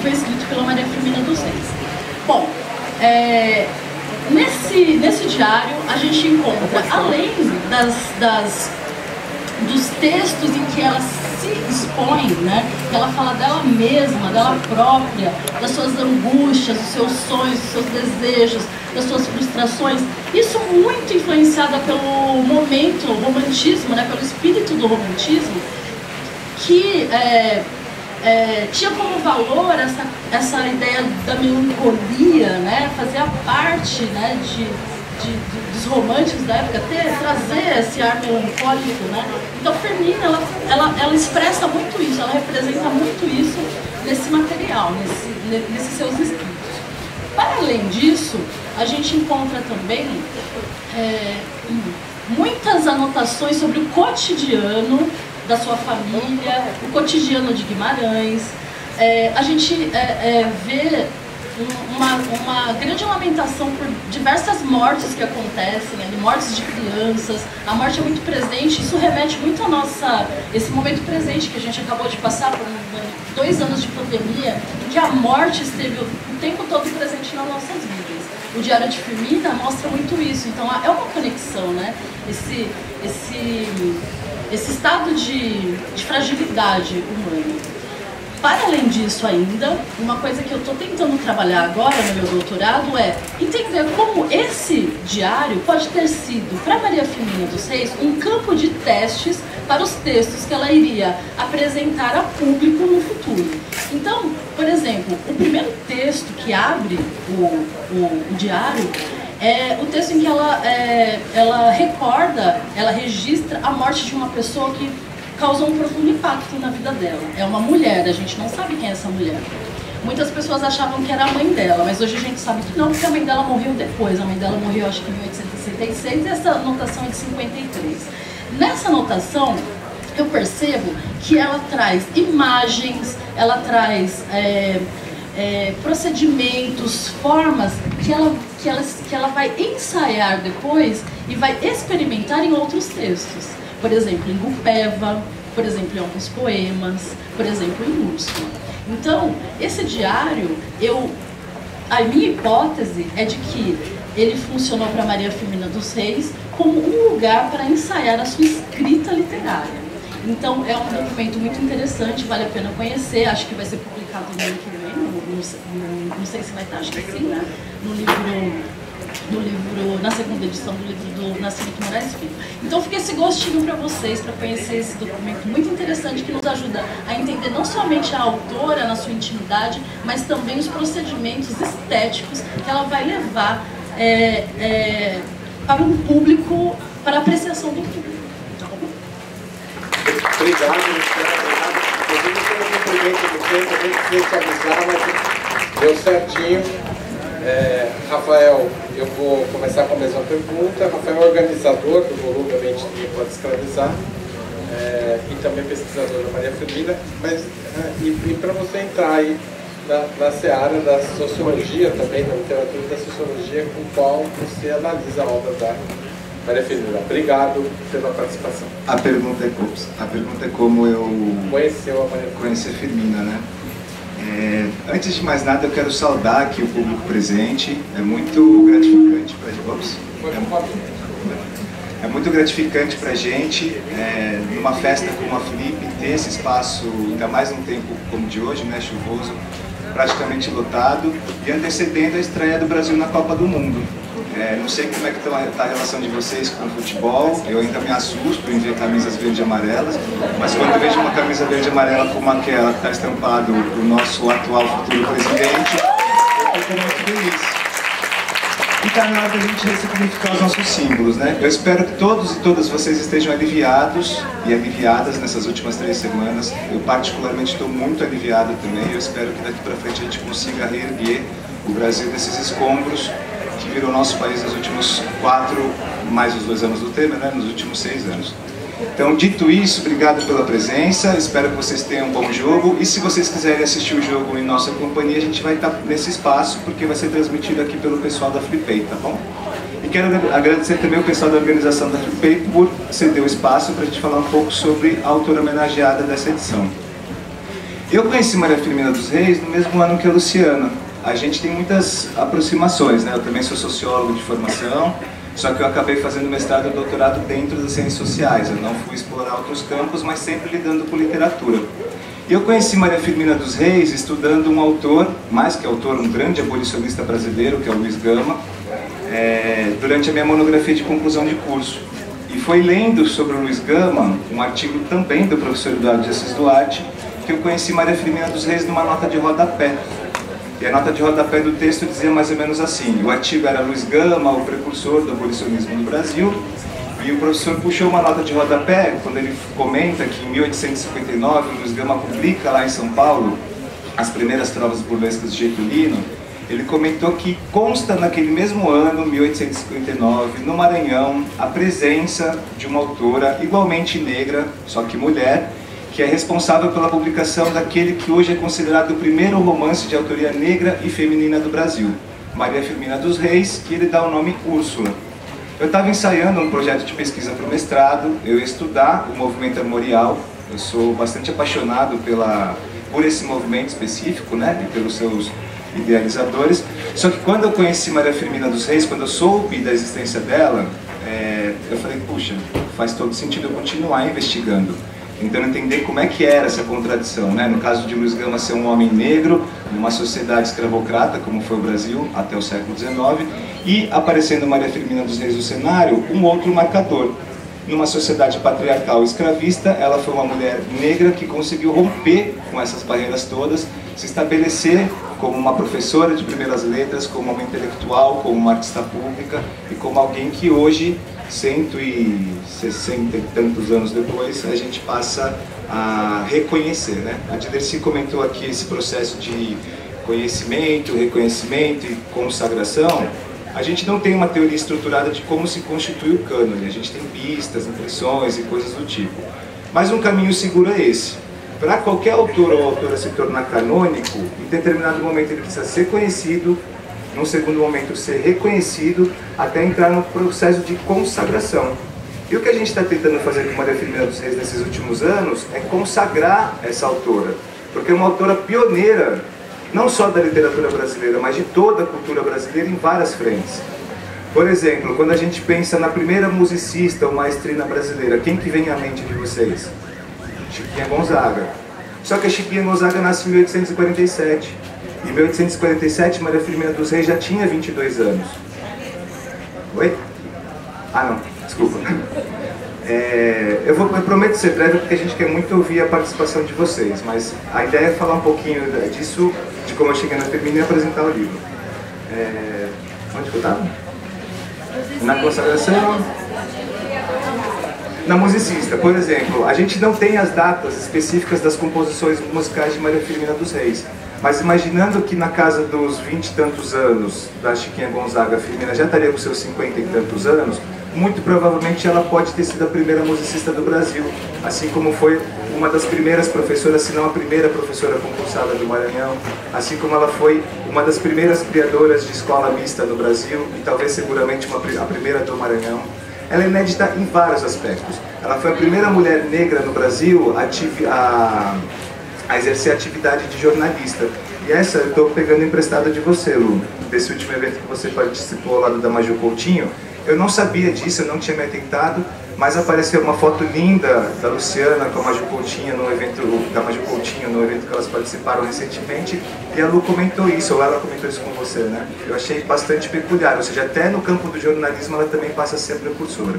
foi escrito pela Maria Firmina dos Reis. Bom, nesse diário a gente encontra, além dos textos em que ela se expõe, né, que ela fala dela mesma, dela própria, das suas angústias, dos seus sonhos, dos seus desejos, das suas frustrações, isso muito influenciada pelo momento, o romantismo, né, pelo espírito do romantismo, que tinha como valor essa ideia da melancolia, né? Fazia parte, né, dos românticos da época, trazer esse ar melancólico, né? Então Firmina, ela expressa muito isso, ela representa muito isso nesse material, nesses seus escritos. Para além disso, a gente encontra também muitas anotações sobre o cotidiano da sua família, o cotidiano de Guimarães. A gente vê uma grande lamentação por diversas mortes que acontecem, mortes de crianças. A morte é muito presente, isso remete muito a esse momento presente que a gente acabou de passar por 2 anos de pandemia, em que a morte esteve o tempo todo presente nas nossas vidas. O Diário de Firmina mostra muito isso, então é uma conexão, né? Esse estado de fragilidade humana. Para além disso ainda, uma coisa que eu estou tentando trabalhar agora no meu doutorado é entender como esse diário pode ter sido, para Maria Firmina dos Reis, um campo de testes para os textos que ela iria apresentar a público no futuro. Então, por exemplo, o primeiro texto que abre o diário é o texto em que ela recorda, ela registra a morte de uma pessoa que causou um profundo impacto na vida dela. É uma mulher, a gente não sabe quem é essa mulher. Muitas pessoas achavam que era a mãe dela, mas hoje a gente sabe que não, porque a mãe dela morreu depois. A mãe dela morreu, acho que em 1866, e essa anotação é de 53. Nessa anotação, eu percebo que ela traz imagens, ela traz procedimentos, formas que ela vai ensaiar depois e vai experimentar em outros textos. Por exemplo, em Gupeva, por exemplo, em alguns poemas, por exemplo, em Úrsula. Então, esse diário, a minha hipótese é de que ele funcionou para Maria Firmina dos Reis como um lugar para ensaiar a sua escrita literária. Então, é um documento muito interessante, vale a pena conhecer, acho que vai ser publicado no ano que vem, não sei se vai estar, acho que sim, né? No livro, na segunda edição do livro do Nascimento Moraes Filho. Então fica esse gostinho para vocês, para conhecer esse documento muito interessante que nos ajuda a entender não somente a autora na sua intimidade, mas também os procedimentos estéticos que ela vai levar para um público, para a apreciação do público. Tá bom? Obrigado, inclusive pelo cumprimento do tempo, a gente precisa te avisar, mas deu certinho. Rafael, eu vou começar com a mesma pergunta. Rafael é organizador do volume A Mente Ninguém Pode Escravizar e também pesquisador da Maria Firmina, mas e para você entrar aí na seara da sociologia também, da literatura da sociologia, com qual você analisa a obra da Maria Firmina. Obrigado pela participação. A pergunta é como eu conheci a Firmina, né? Antes de mais nada, eu quero saudar aqui o público presente. É muito gratificante para a gente. É muito gratificante para a gente, numa festa como a Felipe, ter esse espaço, ainda mais num tempo como de hoje, né, chuvoso, praticamente lotado, e antecedendo a estreia do Brasil na Copa do Mundo. Não sei como é que está a relação de vocês com o futebol, eu ainda me assusto em ver camisas verde e amarelas, mas quando eu vejo uma camisa verde e amarela como aquela que está estampado o nosso atual futuro presidente, eu fico muito feliz. E está na hora da gente ressignificar os nossos símbolos, né? Eu espero que todos e todas vocês estejam aliviados e aliviadas nessas últimas 3 semanas. Eu particularmente estou muito aliviado também, eu espero que daqui para frente a gente consiga reerguer o Brasil desses escombros que virou nosso país nos últimos 4, mais os 2 anos do Temer, né? Nos últimos 6 anos. Então, dito isso, obrigado pela presença, espero que vocês tenham um bom jogo, e se vocês quiserem assistir o jogo em nossa companhia, a gente vai estar nesse espaço, porque vai ser transmitido aqui pelo pessoal da Flipei, tá bom? E quero agradecer também o pessoal da organização da Flipei por ceder o espaço para a gente falar um pouco sobre a autora homenageada dessa edição. Eu conheci Maria Firmina dos Reis no mesmo ano que a Luciana. A gente tem muitas aproximações, né? Eu também sou sociólogo de formação, só que eu acabei fazendo mestrado e doutorado dentro das ciências sociais. Eu não fui explorar outros campos, mas sempre lidando com literatura. E eu conheci Maria Firmina dos Reis estudando um autor, mais que autor, um grande abolicionista brasileiro, que é o Luiz Gama, durante a minha monografia de conclusão de curso. E foi lendo sobre o Luiz Gama, um artigo também do professor Eduardo de Assis Duarte, que eu conheci Maria Firmina dos Reis numa nota de rodapé. E a nota de rodapé do texto dizia mais ou menos assim: o artigo era Luiz Gama, o precursor do abolicionismo no Brasil, e o professor puxou uma nota de rodapé quando ele comenta que em 1859 o Luiz Gama publica lá em São Paulo as primeiras trovas burlescas de Getulino. Ele comentou que consta naquele mesmo ano, 1859, no Maranhão, a presença de uma autora igualmente negra, só que mulher, que é responsável pela publicação daquele que hoje é considerado o primeiro romance de autoria negra e feminina do Brasil, Maria Firmina dos Reis, que ele dá o nome Úrsula. Eu estava ensaiando um projeto de pesquisa para o mestrado, eu ia estudar o movimento armorial, eu sou bastante apaixonado por esse movimento específico, né, e pelos seus idealizadores, só que quando eu conheci Maria Firmina dos Reis, quando eu soube da existência dela, eu falei, puxa, faz todo sentido eu continuar investigando, tentando entender como é que era essa contradição, né? No caso de Luiz Gama ser um homem negro, numa sociedade escravocrata, como foi o Brasil até o século XIX, e aparecendo Maria Firmina dos Reis no cenário, um outro marcador. Numa sociedade patriarcal escravista, ela foi uma mulher negra que conseguiu romper com essas barreiras todas, se estabelecer como uma professora de primeiras letras, como uma intelectual, como uma artista pública e como alguém que hoje 160 e tantos anos depois, a gente passa a reconhecer, né? A Dirceu comentou aqui esse processo de conhecimento, reconhecimento e consagração. A gente não tem uma teoria estruturada de como se constitui o cânone, a gente tem pistas, impressões e coisas do tipo. Mas um caminho seguro é esse. Para qualquer autor ou autora se tornar canônico, em determinado momento ele precisa ser conhecido, num segundo momento ser reconhecido, até entrar no processo de consagração. E o que a gente está tentando fazer com Maria Firmina dos Reis nesses últimos anos é consagrar essa autora, porque é uma autora pioneira, não só da literatura brasileira, mas de toda a cultura brasileira em várias frentes. Por exemplo, quando a gente pensa na primeira musicista ou maestrina brasileira, quem que vem à mente de vocês? Chiquinha Gonzaga. Só que a Chiquinha Gonzaga nasce em 1847. Em 1847, Maria Firmina dos Reis já tinha 22 anos. Oi? Ah, não. Desculpa. Eu prometo ser breve porque a gente quer muito ouvir a participação de vocês, mas a ideia é falar um pouquinho disso, de como eu cheguei na Firmina e apresentar o livro. Onde que eu estava? Na consagração. Na musicista, por exemplo, a gente não tem as datas específicas das composições musicais de Maria Firmina dos Reis, mas imaginando que na casa dos 20 e tantos anos da Chiquinha Gonzaga, a Firmina já estaria com seus 50 e tantos anos, muito provavelmente ela pode ter sido a primeira musicista do Brasil, assim como foi uma das primeiras professoras, se não a primeira professora concursada do Maranhão, assim como ela foi uma das primeiras criadoras de escola mista no Brasil e talvez seguramente a primeira do Maranhão. Ela é inédita em vários aspectos. Ela foi a primeira mulher negra no Brasil a exercer a atividade de jornalista. E essa eu estou pegando emprestada de você, Lu, desse último evento que você participou lá do Damaju Coutinho. Eu não sabia disso, eu não tinha me atentado, mas apareceu uma foto linda da Luciana com a Maju Coutinho no evento no evento que elas participaram recentemente, e a Lu comentou isso, ou ela comentou isso com você, né? Eu achei bastante peculiar, ou seja, até no campo do jornalismo ela também passa a ser precursora.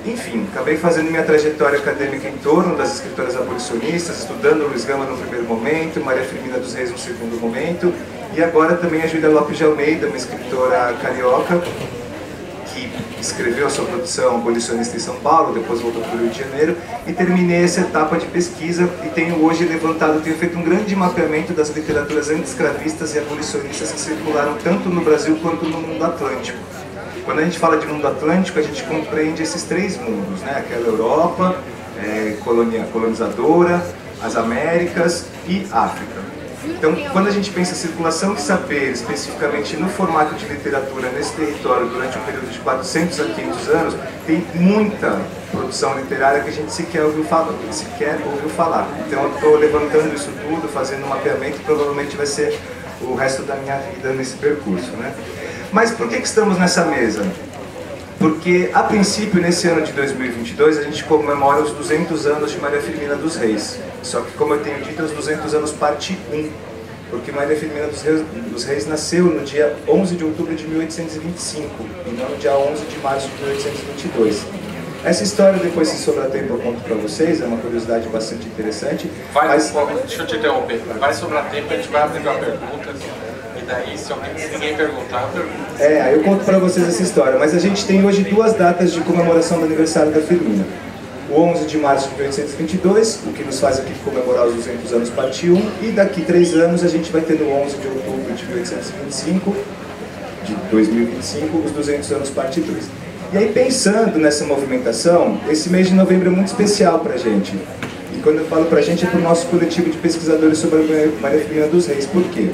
Enfim, acabei fazendo minha trajetória acadêmica em torno das escritoras abolicionistas, estudando Luiz Gama no primeiro momento, Maria Firmina dos Reis no segundo momento, e agora também a Júlia Lopes de Almeida, uma escritora carioca, que escreveu a sua produção abolicionista em São Paulo, depois voltou para o Rio de Janeiro, e terminei essa etapa de pesquisa e tenho hoje tenho feito um grande mapeamento das literaturas anti-escravistas e abolicionistas que circularam tanto no Brasil quanto no mundo atlântico. Quando a gente fala de mundo atlântico, a gente compreende esses três mundos, né? Aquela Europa, colonizadora, as Américas e África. Então, quando a gente pensa em circulação de saber, especificamente no formato de literatura nesse território durante um período de 400 a 500 anos, tem muita produção literária que a gente sequer ouviu falar. Então, eu estou levantando isso tudo, fazendo um mapeamento, que provavelmente vai ser o resto da minha vida nesse percurso, né? Mas por que estamos nessa mesa? Porque, a princípio, nesse ano de 2022, a gente comemora os 200 anos de Maria Firmina dos Reis. Só que, como eu tenho dito, é os 200 anos parte 1. Porque Maria Firmina dos Reis nasceu no dia 11 de outubro de 1825, e não no dia 11 de março de 1822. Essa história, depois, se sobrar tempo, eu conto para vocês, é uma curiosidade bastante interessante. Deixa eu te interromper. Vai sobrar tempo, a gente vai abrir uma pergunta. E daí, se ninguém perguntar, eu pergunto. Aí eu conto para vocês essa história, mas a gente tem hoje duas datas de comemoração do aniversário da Firmina. O 11 de março de 1822, o que nos faz aqui comemorar os 200 anos parte 1, e daqui 3 anos a gente vai ter no 11 de outubro de 1825, de 2025, os 200 anos parte 2. E aí, pensando nessa movimentação, esse mês de novembro é muito especial para a gente. E quando eu falo para a gente, é para o nosso coletivo de pesquisadores sobre a Maria Firmina dos Reis. Por quê?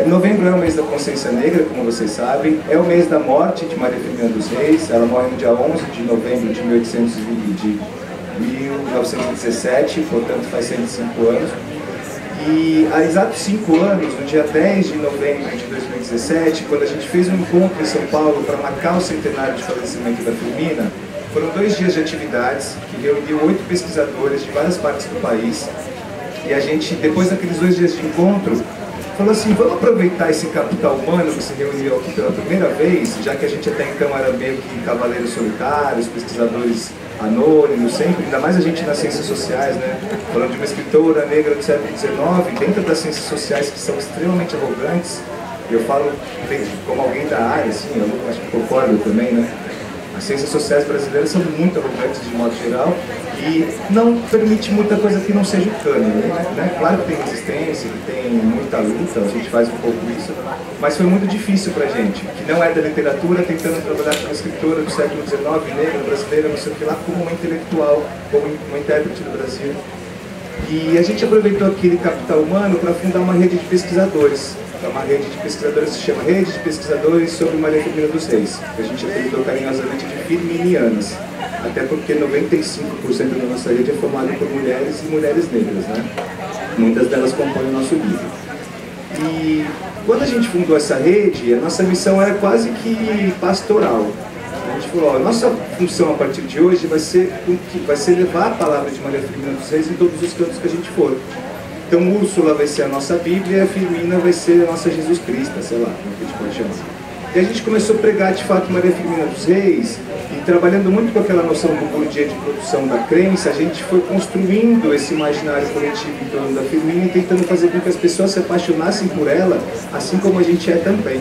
Novembro é o mês da consciência negra, como vocês sabem, é o mês da morte de Maria Firmina dos Reis. Ela morre no dia 11 de novembro de 1917, portanto faz 105 anos. E há exatos 5 anos, no dia 10 de novembro de 2017, quando a gente fez um encontro em São Paulo para marcar o centenário de falecimento da Firmina, foram 2 dias de atividades que reuniu 8 pesquisadores de várias partes do país. E a gente, depois daqueles 2 dias de encontro, falou assim, vamos aproveitar esse capital humano que se reuniu aqui pela primeira vez, já que a gente até então era meio que cavaleiros solitários, pesquisadores anônimos, sempre, ainda mais a gente nas ciências sociais, né? Falando de uma escritora negra do século XIX, dentro das ciências sociais que são extremamente arrogantes, e eu falo como alguém da área, assim, eu acho que concordo também, né? As ciências sociais brasileiras são muito arrogantes de modo geral e não permite muita coisa que não seja o cânone, né? Claro que tem resistência, que tem muita luta, a gente faz um pouco isso, mas foi muito difícil pra gente, que não é da literatura, tentando trabalhar como escritora do século XIX, negra, brasileira, não sei o que lá, como uma intelectual, como uma intérprete do Brasil. E a gente aproveitou aquele capital humano para fundar uma rede de pesquisadores. É uma rede de pesquisadores que se chama Rede de Pesquisadores sobre Maria Firmina dos Reis, que a gente apelidou carinhosamente de firminianas, até porque 95% da nossa rede é formada por mulheres e mulheres negras, né? Muitas delas compõem o nosso livro. E quando a gente fundou essa rede, a nossa missão era quase que pastoral. A gente falou, ó, a nossa função a partir de hoje vai ser levar a palavra de Maria Firmina dos Reis em todos os cantos que a gente for. Então Úrsula vai ser a nossa Bíblia e a Firmina vai ser a nossa Jesus Cristo, sei lá, como a gente pode chamar. E a gente começou a pregar de fato Maria Firmina dos Reis, e trabalhando muito com aquela noção do Bourdieu de produção da crença, a gente foi construindo esse imaginário coletivo em torno da Firmina e tentando fazer com que as pessoas se apaixonassem por ela, assim como a gente é também.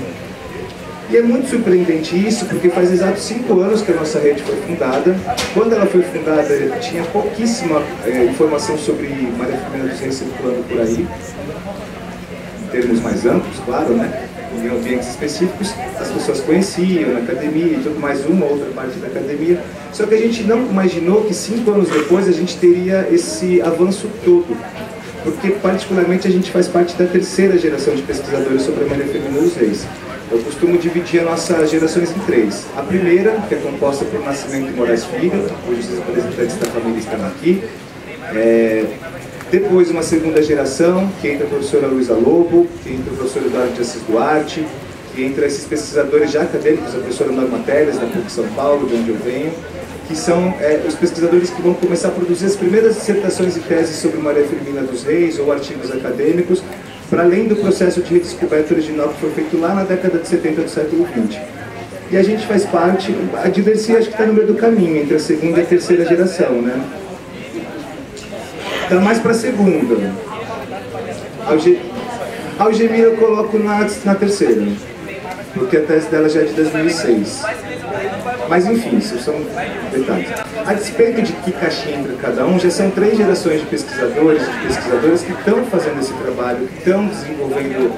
E é muito surpreendente isso, porque faz exatos 5 anos que a nossa rede foi fundada. Quando ela foi fundada, tinha pouquíssima informação sobre Maria Firmina dos Reis circulando por aí, em termos mais amplos, claro, né? Em ambientes específicos, as pessoas conheciam na academia e tudo mais, uma ou outra parte da academia. Só que a gente não imaginou que 5 anos depois a gente teria esse avanço todo. Porque, particularmente, a gente faz parte da 3ª geração de pesquisadores sobre a Maria Firmina dos Reis. Eu costumo dividir as nossas gerações em 3. A primeira, que é composta por Nascimento e Moraes Filho, cujos representantes da família estão aqui. Depois uma 2ª geração, que entra a professora Luísa Lobo, que entra o professor Eduardo de Assis Duarte, que entra esses pesquisadores já acadêmicos, a professora Norma Teles, da PUC São Paulo, de onde eu venho, que são os pesquisadores que vão começar a produzir as primeiras dissertações e teses sobre Maria Firmina dos Reis, ou artigos acadêmicos, para além do processo de redescoberta original que foi feito lá na década de 70 do século XX. E a gente faz parte, a Dirceu acho que está no meio do caminho, entre a 2ª e a 3ª geração, né? Está mais para a 2ª. A Algemira eu coloco na 3ª, porque a tese dela já é de 2006. Mas enfim, isso são detalhes. A despeito de que caixinha entra cada um, já são 3 gerações de pesquisadores e de pesquisadoras que estão fazendo esse trabalho, que estão desenvolvendo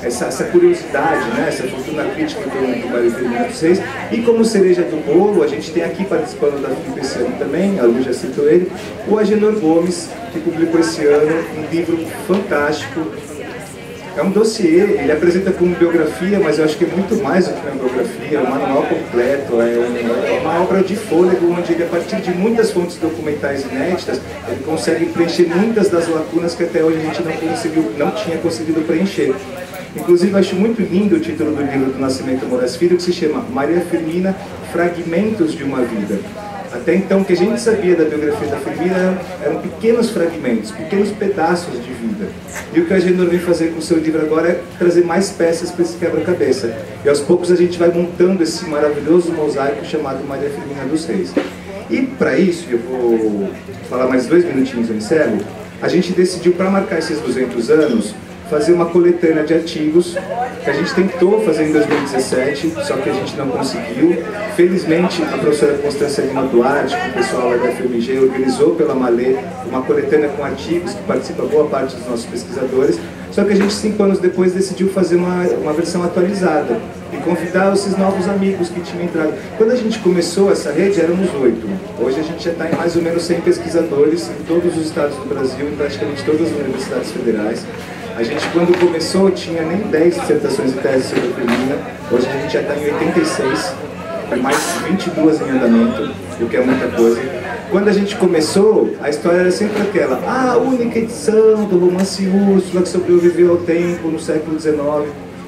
essa curiosidade, né, essa fortuna crítica em torno do Maria Firmina dos Reis. E como cereja do bolo, a gente tem aqui participando da FIP esse ano também, a Lu já citou ele, o Agenor Gomes, que publicou esse ano um livro fantástico. É um dossiê, ele apresenta como biografia, mas eu acho que é muito mais do que uma biografia, é um manual completo, é uma obra de fôlego, onde ele, a partir de muitas fontes documentais inéditas, ele consegue preencher muitas das lacunas que até hoje a gente não tinha conseguido preencher. Inclusive, acho muito lindo o título do livro do Nascimento Moraes Filho, que se chama Maria Firmina, Fragmentos de uma Vida. Até então, o que a gente sabia da biografia da Firmina eram pequenos fragmentos, pequenos pedaços de vida. E o que a Agenor vem fazer com o seu livro agora é trazer mais peças para esse quebra-cabeça. E aos poucos a gente vai montando esse maravilhoso mosaico chamado Maria Firmina dos Reis. E para isso, eu vou falar mais 2 minutinhos eu encerro, a gente decidiu, para marcar esses 200 anos, fazer uma coletânea de artigos que a gente tentou fazer em 2017, só que a gente não conseguiu. Felizmente, a professora Constância Lima Duarte, com o pessoal lá da FMG, organizou pela Malê uma coletânea com artigos que participa boa parte dos nossos pesquisadores, só que a gente, 5 anos depois, decidiu fazer uma versão atualizada e convidar esses novos amigos que tinham entrado. Quando a gente começou essa rede, éramos 8. Hoje a gente já está em mais ou menos 100 pesquisadores em todos os estados do Brasil, em praticamente todas as universidades federais. A gente, quando começou, tinha nem 10 dissertações e teses sobre a Firmina. Hoje a gente já está em 86, com mais 22 em andamento, o que é muita coisa. Quando a gente começou, a história era sempre aquela, a única edição do romance Úrsula que sobreviveu ao tempo no século XIX.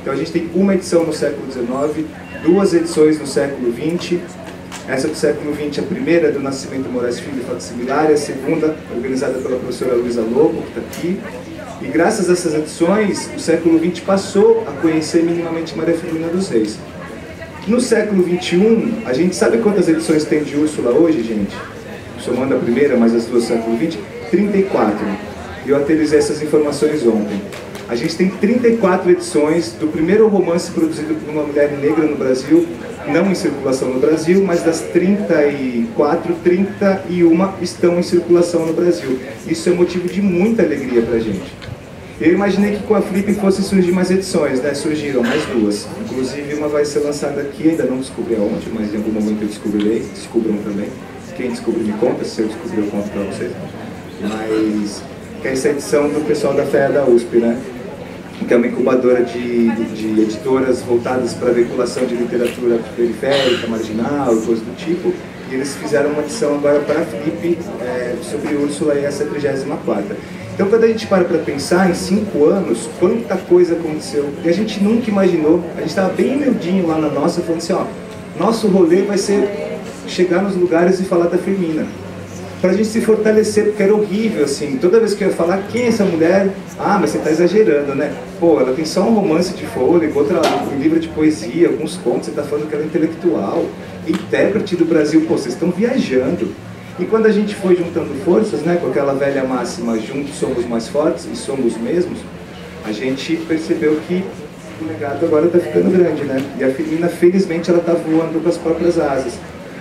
Então a gente tem uma edição no século XIX, 2 edições no século XX. Essa do século XX, a primeira do Nascimento Moraes Filho e Facsimilar, a segunda, organizada pela professora Luísa Lobo, que está aqui. E graças a essas edições, o século XX passou a conhecer minimamente Maria Firmina dos Reis. No século XXI, a gente sabe quantas edições tem de Úrsula hoje, gente? Somando a primeira, mais as 2 do século XX, 34. Eu atualizei essas informações ontem. A gente tem 34 edições do primeiro romance produzido por uma mulher negra no Brasil, não em circulação no Brasil, mas das 34, 31 estão em circulação no Brasil. Isso é motivo de muita alegria para a gente. Eu imaginei que com a Flip fosse surgir mais edições, né? Surgiram mais duas. Inclusive uma vai ser lançada aqui, ainda não descobri aonde, mas em algum momento eu descobrirei, descubram também. Quem descobrir me conta, se eu descobrir eu conto para vocês. Mas que é essa edição do pessoal da FEA da USP, né? Que é uma incubadora de editoras voltadas para a veiculação de literatura periférica, marginal e coisas do tipo. E eles fizeram uma edição agora para a Flip sobre Úrsula e essa 34ª. Então, quando a gente para pensar em 5 anos, quanta coisa aconteceu. E a gente nunca imaginou, a gente estava bem humildinho lá na nossa, falando assim, ó, nosso rolê vai ser chegar nos lugares e falar da Firmina. Pra gente se fortalecer, porque era horrível, assim, toda vez que eu ia falar, quem é essa mulher? Ah, mas você tá exagerando, né? Pô, ela tem só um romance de fôlego, um livro de poesia, alguns contos, você tá falando que ela é intelectual, intérprete do Brasil, pô, vocês estão viajando. E quando a gente foi juntando forças, né, com aquela velha máxima, juntos somos mais fortes e somos mesmos, a gente percebeu que o legado agora está ficando grande, né? E a Firmina, felizmente, ela está voando com as próprias asas.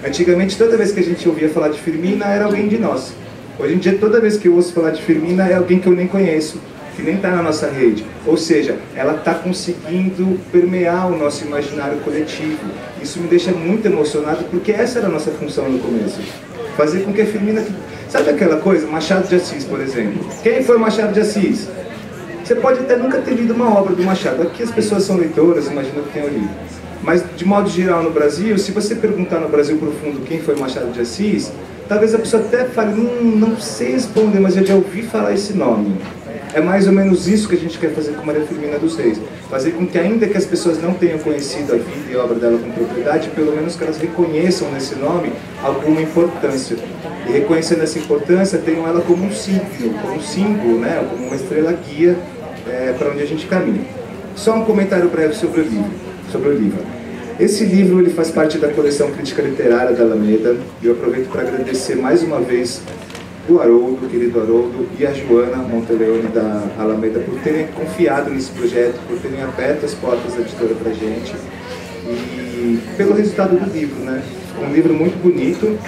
Antigamente, toda vez que a gente ouvia falar de Firmina, era alguém de nós. Hoje em dia, toda vez que eu ouço falar de Firmina, é alguém que eu nem conheço, que nem está na nossa rede. Ou seja, ela está conseguindo permear o nosso imaginário coletivo. Isso me deixa muito emocionado, porque essa era a nossa função no começo. Fazer com que a Firmina... Sabe aquela coisa? Machado de Assis, por exemplo. Quem foi Machado de Assis? Você pode até nunca ter lido uma obra do Machado. Aqui as pessoas são leitoras, imagino que tenham lido. Mas, de modo geral, no Brasil, se você perguntar no Brasil profundo quem foi Machado de Assis, talvez a pessoa até fale, não sei responder, mas eu já ouvi falar esse nome. É mais ou menos isso que a gente quer fazer com Maria Firmina dos Reis. Fazer com que, ainda que as pessoas não tenham conhecido a vida e a obra dela com propriedade, pelo menos que elas reconheçam nesse nome alguma importância. E reconhecendo essa importância, tenham ela como um símbolo, né? Como uma estrela guia para onde a gente caminha. Só um comentário breve sobre o livro. Esse livro ele faz parte da coleção Crítica Literária da Alameda. E eu aproveito para agradecer mais uma vez o Haroldo, o querido Haroldo, e a Joana Monteleone da Alameda por terem confiado nesse projeto, por terem aberto as portas da editora para a gente e pelo resultado do livro, né? Um livro muito bonito,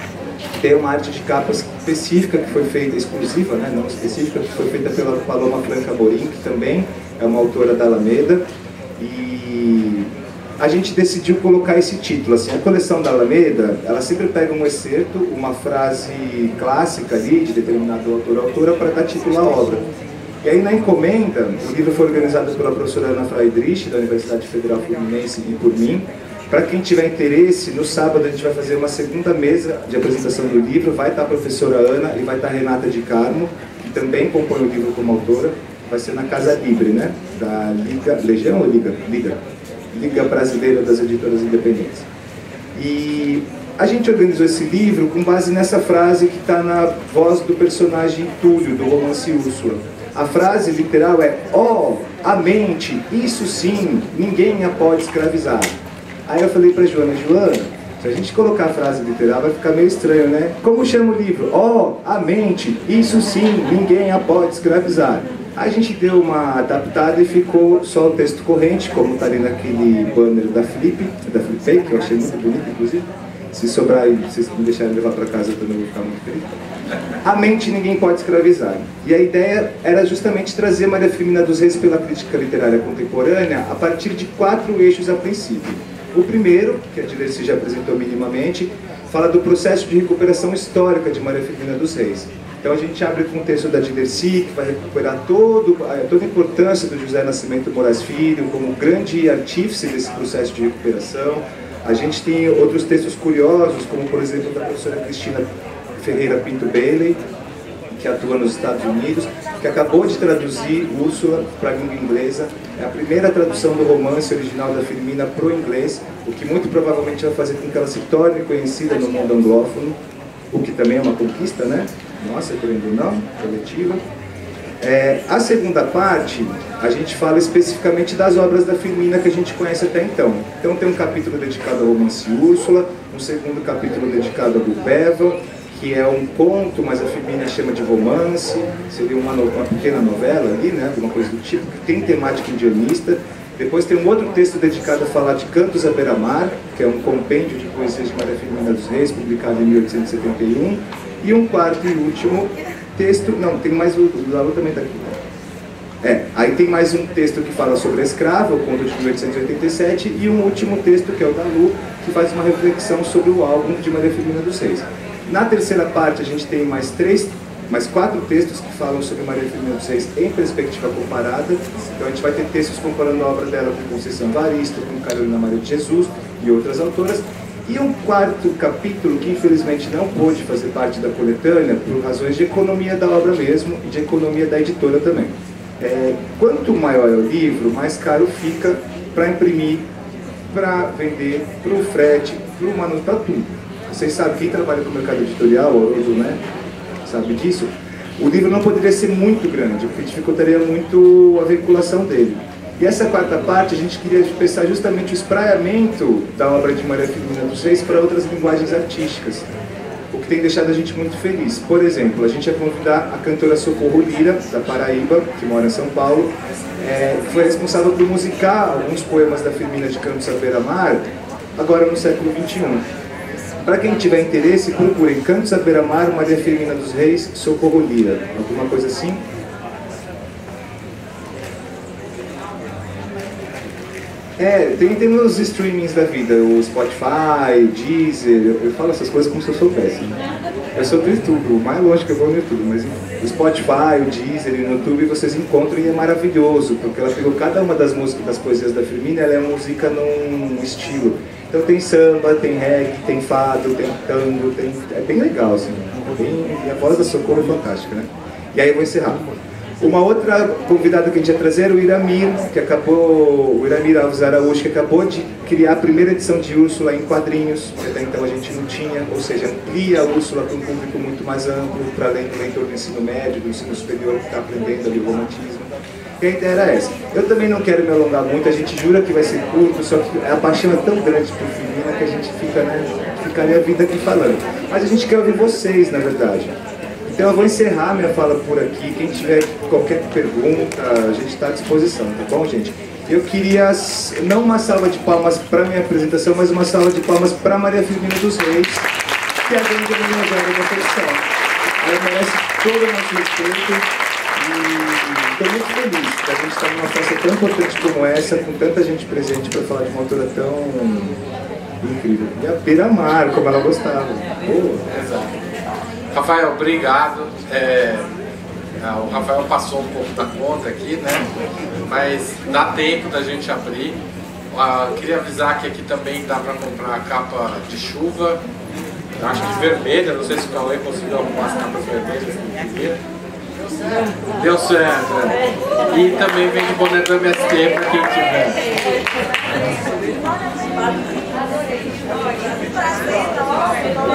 tem uma arte de capa específica que foi feita, exclusiva, né? Não específica, que foi feita pela Paloma Franca Amorim, que também é uma autora da Alameda, e a gente decidiu colocar esse título, assim, a coleção da Alameda, ela sempre pega um excerto, uma frase clássica ali, de determinado autor ou autora, para dar título à obra. E aí na encomenda, o livro foi organizado pela professora Ana Freidrich, da Universidade Federal Fluminense, e por mim. Para quem tiver interesse, no sábado a gente vai fazer uma segunda mesa de apresentação do livro, vai estar a professora Ana e vai estar a Renata de Carmo, que também compõe o livro como autora, vai ser na Casa Libre, né, da Liga, Legião ou Liga? Liga Brasileira das Editoras Independentes. E a gente organizou esse livro com base nessa frase que está na voz do personagem Túlio, do romance Úrsula. A frase literal é: "Oh, a mente, isso sim, ninguém a pode escravizar." Aí eu falei para Joana, se a gente colocar a frase literal vai ficar meio estranho, né? Como chama o livro? "Oh, a mente, isso sim, ninguém a pode escravizar." Aí a gente deu uma adaptada e ficou só o texto corrente, como está ali naquele banner da Flip, que eu achei muito bonito, inclusive. Se sobrar e vocês me deixarem levar para casa, eu também vou ficar muito feliz. A mente ninguém pode escravizar. E a ideia era justamente trazer Maria Firmina dos Reis pela crítica literária contemporânea a partir de 4 eixos a princípio. O primeiro, que a Dirce já apresentou minimamente, fala do processo de recuperação histórica de Maria Firmina dos Reis. Então a gente abre com o texto da Dirce, que vai recuperar toda a importância do José Nascimento Moraes Filho como grande artífice desse processo de recuperação. A gente tem outros textos curiosos, como por exemplo da professora Cristina Ferreira Pinto Bailey, que atua nos Estados Unidos, que acabou de traduzir Úrsula para a língua inglesa. É a primeira tradução do romance original da Firmina para o inglês, o que muito provavelmente vai fazer com que ela se torne conhecida no mundo anglófono, o que também é uma conquista, né? Nossa, querendo ou não, coletiva. A segunda parte, a gente fala especificamente das obras da Firmina que a gente conhece até então. Então tem um capítulo dedicado ao romance Úrsula, um segundo capítulo dedicado a Gulpeva, que é um conto, mas a Firmina chama de romance, seria uma pequena novela ali, né, alguma coisa do tipo, que tem temática indianista. Depois tem um outro texto dedicado a falar de Cantos à Beira-Mar, que é um compêndio de poesias de Maria Firmina dos Reis, publicado em 1871. E um quarto e último texto, não, tem mais, o Lalu também está aqui. Aí tem mais um texto que fala sobre a escrava, o conto de 1887, e um último texto, que é o da Lu, que faz uma reflexão sobre o álbum de Maria Firmina dos Reis. Na terceira parte a gente tem mais 4 textos que falam sobre Maria Firmina dos Reis em perspectiva comparada. Então a gente vai ter textos comparando a obra dela com Conceição Evaristo, com Carolina Maria de Jesus e outras autoras. E um quarto capítulo que infelizmente não pôde fazer parte da coletânea por razões de economia da obra mesmo e de economia da editora também. Quanto maior é o livro, mais caro fica para imprimir, para vender, para o frete, para o manuseio, para tudo. Vocês sabem, quem trabalha com o mercado editorial, o Haroldo, né, sabe disso. O livro não poderia ser muito grande, porque dificultaria muito a veiculação dele. E essa quarta parte a gente queria pensar justamente o espraiamento da obra de Maria Firmina dos Reis para outras linguagens artísticas, o que tem deixado a gente muito feliz. Por exemplo, a gente ia convidar a cantora Socorro Lira, da Paraíba, que mora em São Paulo, que foi responsável por musicar alguns poemas da Firmina de Cantos à Beira-Mar, agora no século XXI. Para quem tiver interesse, procurem Cantos à Beira-Mar, Maria Firmina dos Reis, Socorro Lira. Alguma coisa assim? Tem nos streamings da vida, o Spotify, o Deezer, eu falo essas coisas como se eu soubesse. Eu sou do YouTube, o mais longe que eu vou no YouTube, mas o Spotify, o Deezer e no YouTube vocês encontram e é maravilhoso, porque ela pegou cada uma das músicas, das poesias da Firmina, ela é música num estilo. Então tem samba, tem reggae, tem fado, tem tango, é bem legal, assim. E a voz da Socorro é fantástica, né? E aí eu vou encerrar. Uma outra convidada que a gente ia trazer era o Iramir, o Iramir Alves Araújo, que acabou de criar a primeira edição de Úrsula em quadrinhos, que até então a gente não tinha, ou seja, amplia a Úrsula para um público muito mais amplo, para além do leitor do ensino médio, do ensino superior, que está aprendendo ali o romantismo. E a ideia era essa. Eu também não quero me alongar muito, a gente jura que vai ser curto, só que a paixão é tão grande por Firmina que a gente ficaria a vida aqui falando. Mas a gente quer ouvir vocês, na verdade. Então eu vou encerrar minha fala por aqui. Quem tiver qualquer pergunta, a gente está à disposição, tá bom, gente? Eu queria, não uma salva de palmas para minha apresentação, mas uma salva de palmas para Maria Firmina dos Reis, que é a grande homenageada da produção. Ela merece todo o nosso respeito e estou muito feliz que a gente está numa festa tão importante como essa, com tanta gente presente para falar de uma autora tão incrível. E a Beira-Mar, como ela gostava. Exato. Rafael, obrigado. O Rafael passou um pouco da conta aqui, né? Mas dá tempo da gente abrir. Queria avisar que aqui também dá para comprar a capa de chuva, acho que vermelha, não sei se o Cauê conseguiu arrumar as capas vermelhas que queria. Deu certo, né? E também vem de boné do MST para quem tiver.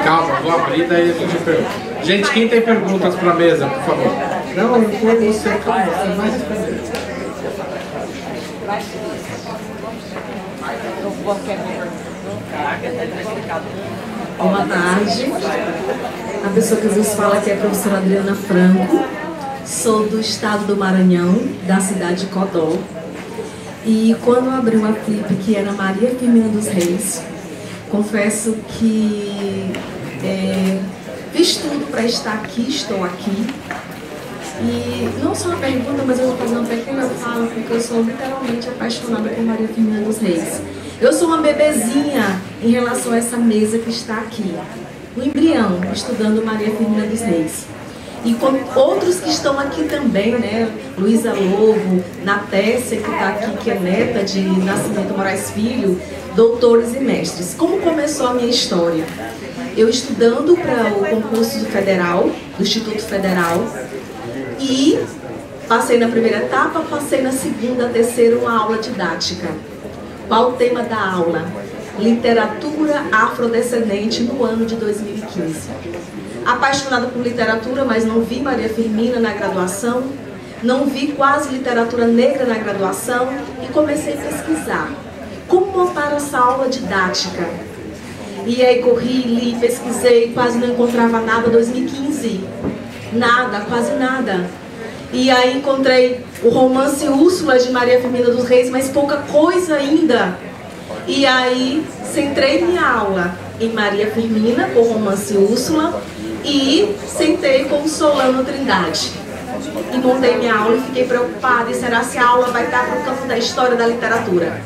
Calma, vou abrir, daí a gente pergunta. Gente, quem tem perguntas para a mesa, por favor? Não, foi você, calma, você vai responder. Boa tarde. A pessoa que vos fala aqui é a professora Adriana Franco. Sou do estado do Maranhão, da cidade de Codó. E quando eu abri uma flip que era Maria Firmina dos Reis, confesso que fiz tudo para estar aqui, estou aqui. E não só uma pergunta, mas eu vou fazer uma pequena fala, porque eu sou literalmente apaixonada por Maria Firmina dos Reis. Eu sou uma bebezinha em relação a essa mesa que está aqui. Um embrião, estudando Maria Firmina dos Reis. E com outros que estão aqui também, né? Luísa Lobo, Natécia, que está aqui, que é neta de Nascimento Moraes Filho, doutores e mestres. Como começou a minha história? Eu estudando para o concurso do Federal, do Instituto Federal, e passei na primeira etapa, passei na segunda, terceira, uma aula didática. Qual o tema da aula? Literatura afrodescendente no ano de 2015. Apaixonada por literatura, mas não vi Maria Firmina na graduação, não vi quase literatura negra na graduação e comecei a pesquisar. Como montar essa aula didática? E aí corri, li, pesquisei, quase não encontrava nada. 2015, nada, quase nada. E aí encontrei o romance Úrsula de Maria Firmina dos Reis, mas pouca coisa ainda. E aí centrei minha aula em Maria Firmina, com o romance Úrsula, e sentei com Solano Trindade. E montei minha aula e fiquei preocupada, e será se a aula vai estar para o campo da história da literatura?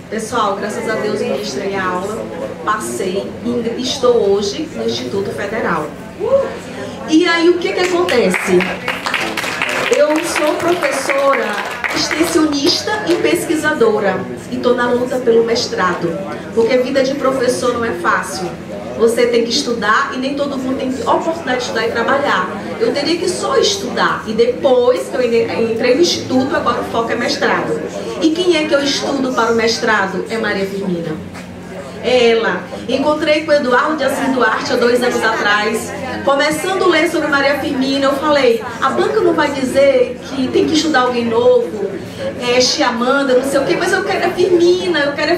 Pessoal, graças a Deus ministrei a aula, passei e estou hoje no Instituto Federal. E aí o que acontece? Eu sou professora, extensionista e pesquisadora e estou na luta pelo mestrado, porque a vida de professor não é fácil. Você tem que estudar e nem todo mundo tem oportunidade de estudar e trabalhar. Eu teria que só estudar e depois que eu entrei no instituto, agora o foco é mestrado. E quem é que eu estudo para o mestrado? É Maria Firmina. É ela. Encontrei com o Eduardo de Assis Duarte há 2 anos atrás, começando a ler sobre Maria Firmina. Eu falei, a banca não vai dizer que tem que estudar alguém novo, Chiamanda, não sei o quê, mas eu quero a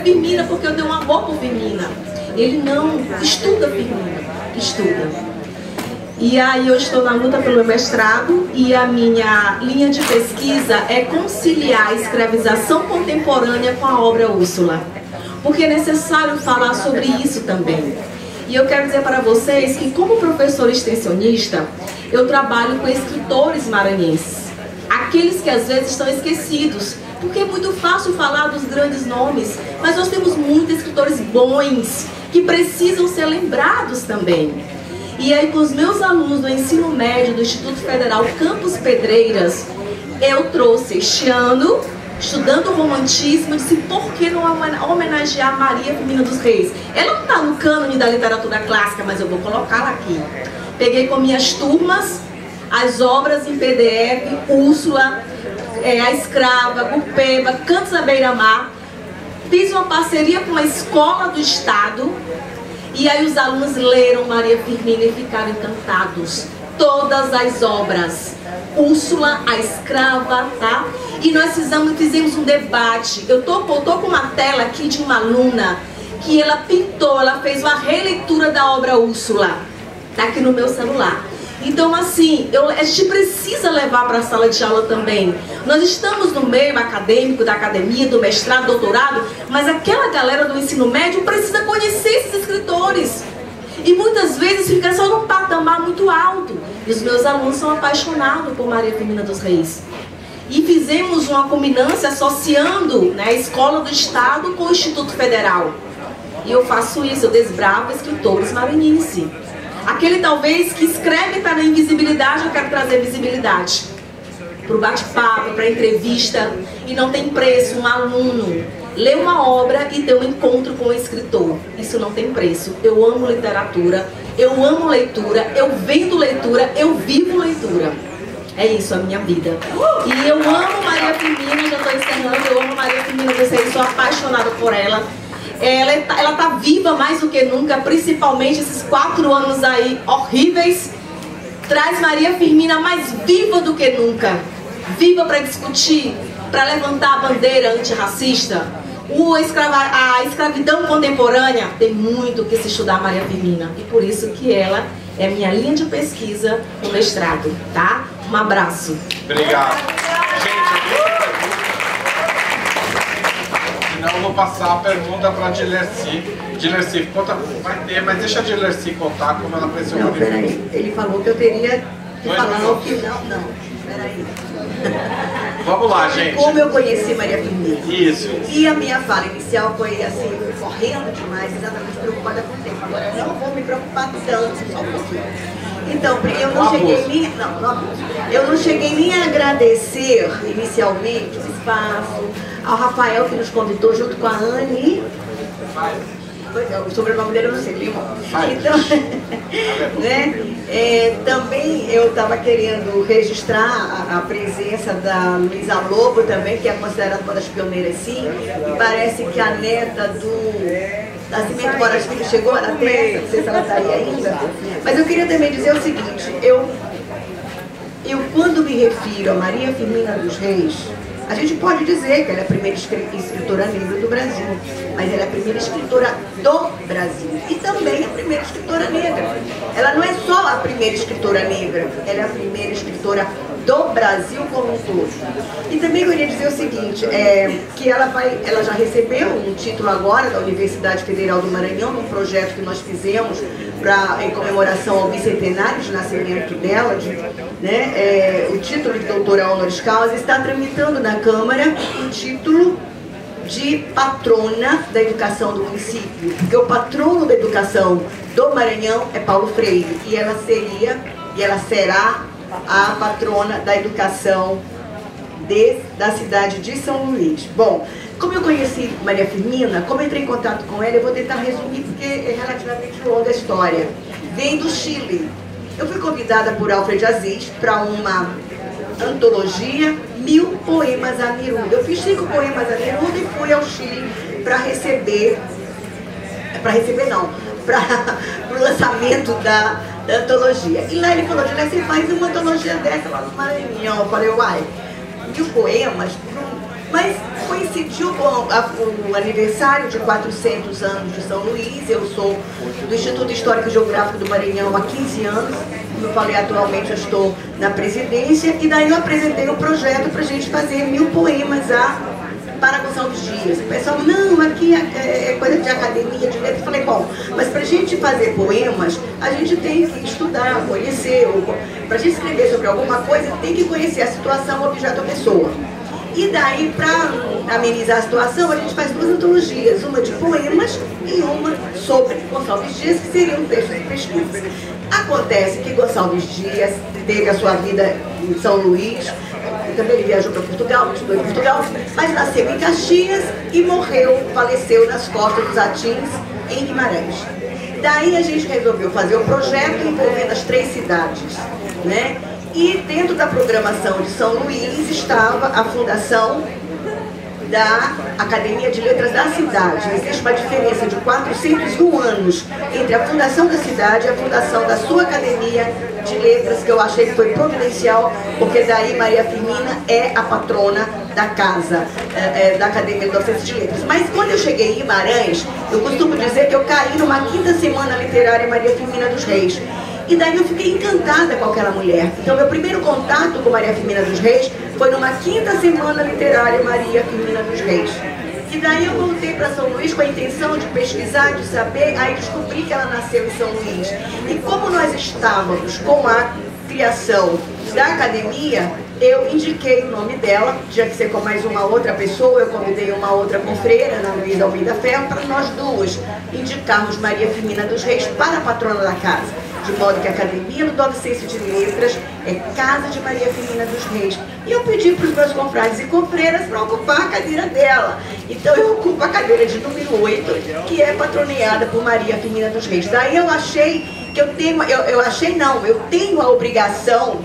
Firmina porque eu tenho um amor por Firmina. Ele não estuda Firmina, estuda. E aí eu estou na luta pelo mestrado e a minha linha de pesquisa é conciliar a escravização contemporânea com a obra Úrsula. Porque é necessário falar sobre isso também. E eu quero dizer para vocês que, como professor extensionista, eu trabalho com escritores maranhenses. Aqueles que às vezes estão esquecidos, porque é muito fácil falar dos grandes nomes, mas nós temos muitos escritores bons que precisam ser lembrados também. E aí, com os meus alunos do ensino médio do Instituto Federal Campos Pedreiras, eu trouxe este ano, estudando o romantismo, disse, por que não homenagear Maria Firmina dos Reis? Ela não está no cânone da literatura clássica, mas eu vou colocá-la aqui. Peguei com minhas turmas as obras em PDF, Úrsula, A Escrava, Gupeva, Cantos à Beira-Mar. Fiz uma parceria com uma escola do estado e aí os alunos leram Maria Firmina e ficaram encantados. Todas as obras, Úrsula, A Escrava, tá? E nós fizemos um debate. Eu tô com uma tela aqui de uma aluna que ela pintou, ela fez uma releitura da obra Úrsula. Tá aqui no meu celular. Então, assim, a gente precisa levar para a sala de aula também. Nós estamos no meio acadêmico, da academia, do mestrado, doutorado, mas aquela galera do ensino médio precisa conhecer esses escritores. E muitas vezes fica só num patamar muito alto. E os meus alunos são apaixonados por Maria Firmina dos Reis. E fizemos uma combinância associando, né, a Escola do Estado com o Instituto Federal. E eu faço isso, eu desbravo escritores maranhenses. Aquele talvez que escreve e está na invisibilidade, eu quero trazer visibilidade. Para o bate-papo, para a entrevista. E não tem preço, um aluno ler uma obra e ter um encontro com o escritor. Isso não tem preço. Eu amo literatura, eu amo leitura, eu vendo leitura, eu vivo leitura. É isso, a minha vida. E eu amo Maria Firmina, já estou encerrando, eu amo Maria Firmina, vocês, sou apaixonada por ela. Ela tá viva mais do que nunca, principalmente esses 4 anos aí horríveis. Traz Maria Firmina mais viva do que nunca. Viva para discutir, para levantar a bandeira antirracista. A escravidão contemporânea, tem muito que se estudar Maria Firmina. E por isso que ela é minha linha de pesquisa no mestrado, tá? Um abraço. Obrigado. Senão eu vou passar a pergunta para a Dilercy. Dilercy, conta, vai ter, mas deixa a Dilercy contar como ela apareceu. Não, peraí. Ele falou que eu teria que falar o final. Não, peraí. Vamos lá, gente. Como eu conheci Maria Firmina. Isso. E a minha fala inicial foi assim, correndo demais, exatamente preocupada com o tempo. Agora eu não vou me preocupar tanto, só um pouquinho. Então, eu não cheguei nem a agradecer inicialmente o espaço, ao Rafael que nos convidou junto com a Anne. O sobrenome dele eu não sei, Lima. Então, né, também eu estava querendo registrar a presença da Luísa Lobo também, que é considerada uma das pioneiras, sim. E parece que a neta do Nascimento Moraes Filho chegou na terça, não sei se ela está aí ainda. Mas eu queria também dizer o seguinte, eu quando me refiro a Maria Firmina dos Reis, a gente pode dizer que ela é a primeira escritora negra do Brasil, mas ela é a primeira escritora do Brasil e também a primeira escritora negra. Ela não é só a primeira escritora negra, ela é a primeira escritora do Brasil como um todo. E também eu queria dizer o seguinte, que ela já recebeu um título agora da Universidade Federal do Maranhão, num projeto que nós fizemos em comemoração ao bicentenário de nascimento dela, o título de doutora honoris causa. Está tramitando na Câmara o título de patrona da educação do município, porque o patrono da educação do Maranhão é Paulo Freire, e ela será a patrona da educação da cidade de São Luís. Bom, como eu conheci Maria Firmina, como eu entrei em contato com ela, eu vou tentar resumir porque é relativamente longa a história. Vem do Chile. Eu fui convidada por Alfred Aziz para uma antologia 1000 poemas a Neruda. Eu fiz 5 poemas a Neruda e fui ao Chile para o lançamento da antologia. E lá ele falou, Julia, você faz uma antologia dessa lá no Maranhão. Eu falei, uai, 1000 poemas? Mas coincidiu com o aniversário de 400 anos de São Luís. Eu sou do Instituto Histórico e Geográfico do Maranhão há 15 anos. Como eu falei, atualmente eu estou na presidência. E daí eu apresentei um projeto para a gente fazer 1000 poemas para Gonçalves Dias. O pessoal, não, aqui é coisa de academia, de letras. Eu falei, bom, mas para a gente fazer poemas, a gente tem que estudar, conhecer. Para a gente escrever sobre alguma coisa, tem que conhecer a situação, o objeto, a pessoa. E daí, para amenizar a situação, a gente faz 2 antologias, uma de poemas e uma sobre Gonçalves Dias, que seriam textos de pesquisa. Acontece que Gonçalves Dias teve a sua vida em São Luís, também ele viajou para Portugal, estudou em Portugal, mas nasceu em Caxias e faleceu nas costas dos Atins, em Guimarães. Daí a gente resolveu fazer um projeto envolvendo as 3 cidades, né? E dentro da programação de São Luís estava a fundação da Academia de Letras da cidade. Existe uma diferença de 401 anos entre a fundação da cidade e a fundação da sua Academia de Letras, que eu achei que foi providencial, porque daí Maria Firmina é a patrona da casa, da Academia de Docência de Letras. Mas quando eu cheguei em Guimarães, eu costumo dizer que eu caí numa 5ª semana literária Maria Firmina dos Reis. E daí eu fiquei encantada com aquela mulher. Então meu primeiro contato com Maria Firmina dos Reis foi numa 5ª semana literária Maria Firmina dos Reis. E daí eu voltei para São Luís com a intenção de pesquisar, de saber, aí descobri que ela nasceu em São Luís. E como nós estávamos com a criação da academia, eu indiquei o nome dela, tinha que ser com mais uma outra pessoa, eu convidei uma outra confreira, Ana Luísa Almeida Ferro, para nós duas indicarmos Maria Firmina dos Reis para a patrona da casa. De modo que a Academia do Docência de Letras é Casa de Maria Firmina dos Reis. E eu pedi para os meus confrades e confreiras para ocupar a cadeira dela. Então eu ocupo a cadeira de número 8, que é patroneada por Maria Firmina dos Reis. Daí eu achei que eu tenho a obrigação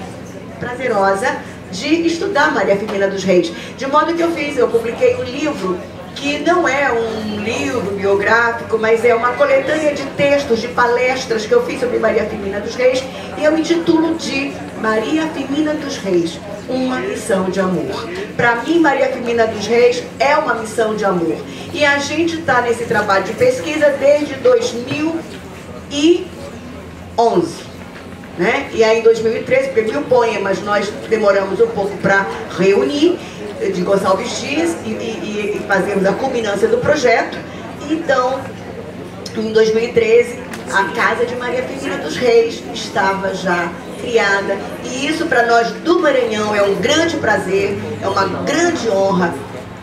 prazerosa de estudar Maria Firmina dos Reis. De modo que eu publiquei um livro que não é um livro biográfico, mas é uma coletânea de textos, de palestras que eu fiz sobre Maria Firmina dos Reis, e eu me intitulo de Maria Firmina dos Reis, uma missão de amor. Para mim, Maria Firmina dos Reis é uma missão de amor. E a gente está nesse trabalho de pesquisa desde 2011. Né? E aí em 2013, porque 1000 poemas nós demoramos um pouco para reunir, de Gonçalves Dias, e fazermos a culminância do projeto. Então, em 2013, a Casa de Maria Firmina dos Reis estava já criada, e isso para nós do Maranhão é um grande prazer, é uma grande honra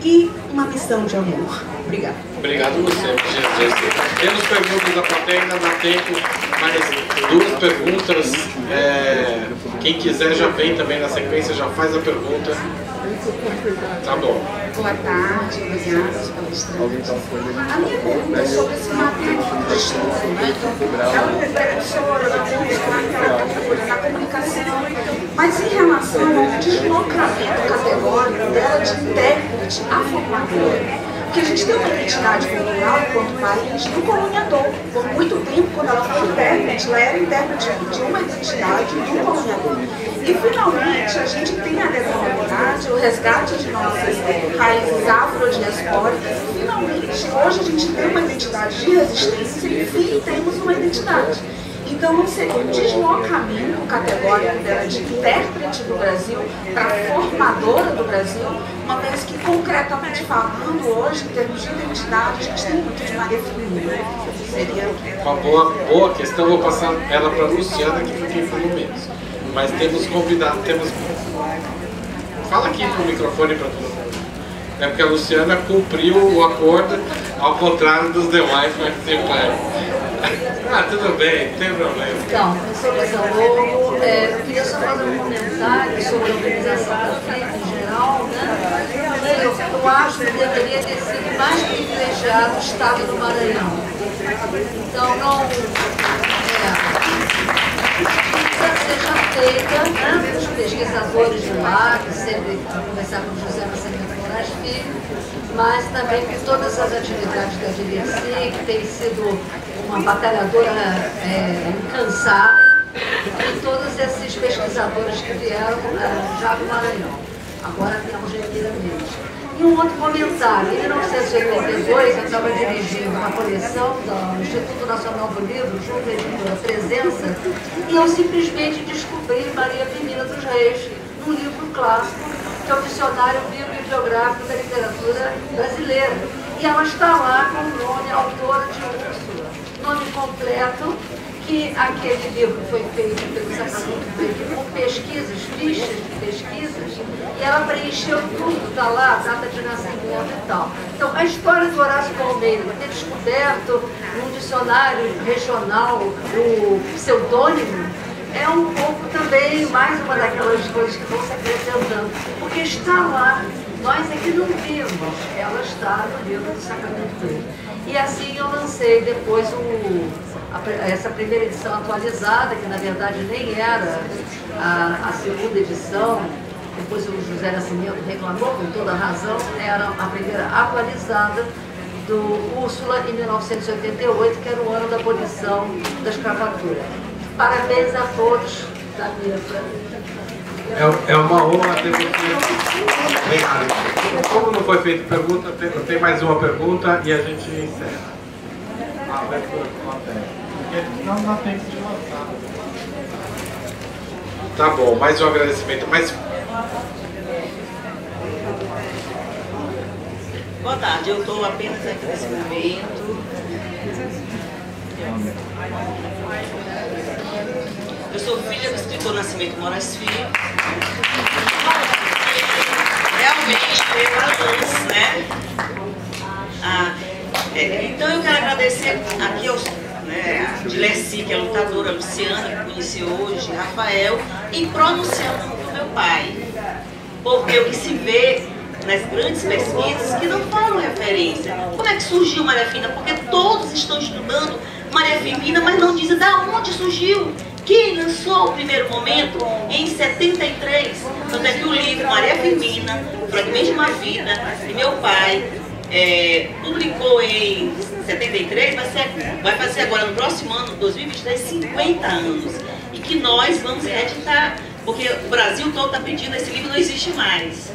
e uma missão de amor. Obrigada. Obrigado a você, Jéssica. Temos perguntas da plateia, ainda dá tempo, mais 2 perguntas. Quem quiser já vem também na sequência, já faz a pergunta. Tá bom. Boa tarde, obrigada pelos palestrantes. A minha pergunta é sobre esse material de estudo, né? Ela é professora na comunicação, mas em relação ao deslocamento categórico dela de intérprete a formadora. Porque a gente tem uma identidade cultural enquanto país do coloniador. Por muito tempo, quando ela foi intérprete, ela era intérprete de uma identidade do coloniador. E finalmente a gente tem a desigualdade, o resgate de nossas raízes afrodiaspóricas. E finalmente hoje a gente tem uma identidade de resistência e enfim temos uma identidade. Então não seria um deslocamento categórico dela de intérprete do Brasil para formadora do Brasil, uma vez que, concretamente falando, hoje, em termos de identidade, a gente tem muito de Maria Firmina. Seria... Uma boa questão, vou passar ela para a Luciana, que fiquei falando menos. Mas temos convidado, Fala aqui pro microfone para todo mundo. É porque a Luciana cumpriu o acordo, ao contrário dos demais participantes. Ah, tudo bem, não tem problema. Então, professor Casallogo, eu queria só fazer um comentário sobre a organização da FLIP em geral, né? Eu acho que deveria ter sido mais privilegiado o estado do Maranhão. Então, não... seja feita, né, os pesquisadores de lá, que sempre conversar com o José Nascimento Moraes Filho, mas também com todas as atividades da DLC, que tem sido uma batalhadora incansável, e todos esses pesquisadores que vieram já do Maranhão. Agora temos Gemira. E um outro comentário, em 1982 eu estava dirigindo uma coleção do Instituto Nacional do Livro, junto à editora Presença, e eu simplesmente descobri Maria Firmina dos Reis, num livro clássico, que é o Dicionário Bibliográfico da Literatura Brasileira. E ela está lá com o nome autora de Úrsula, nome completo, que aquele livro foi feito pelo Sacramento com pesquisas, fichas de pesquisas, e ela preencheu tudo, está lá, data de nascimento e tal. Então, a história do Horácio Palmeira, ter descoberto num dicionário regional o pseudônimo, é um pouco também mais uma daquelas coisas que vão se acrescentando, porque está lá, nós é que não vimos, ela está no livro do Sacramento. E assim eu lancei depois essa primeira edição atualizada, que na verdade nem era a segunda edição, depois o José Nascimento reclamou com toda a razão, era a primeira atualizada do Úrsula em 1988, que era o ano da abolição da escravatura. Parabéns a todos da mesa. É uma honra ter você. Obrigado. Como não foi feita pergunta, tem mais uma pergunta e a gente encerra. Não dá tempo de lançar. Tá bom, mais um agradecimento. Boa tarde, eu estou apenas aqui nesse momento. Eu sou filha do escritor Nascimento Moraes Filho. Realmente foi balanço, né? Então eu quero agradecer aqui aos a Dileci, que é lutadora, a Luciana, que conheci hoje, Rafael, e pronunciando do meu pai. Porque o que se vê nas grandes pesquisas que não falam referência. Como é que surgiu Maria Firmina? Porque todos estão estudando Maria Firmina, mas não dizem de onde surgiu. Quem lançou o primeiro momento em 73. Tanto é que o livro Maria Firmina, Fragmentos de uma Vida, de meu pai, publicou em 73, vai fazer agora no próximo ano, 2023, 50 anos. E que nós vamos reeditar, porque o Brasil todo está pedindo, esse livro não existe mais.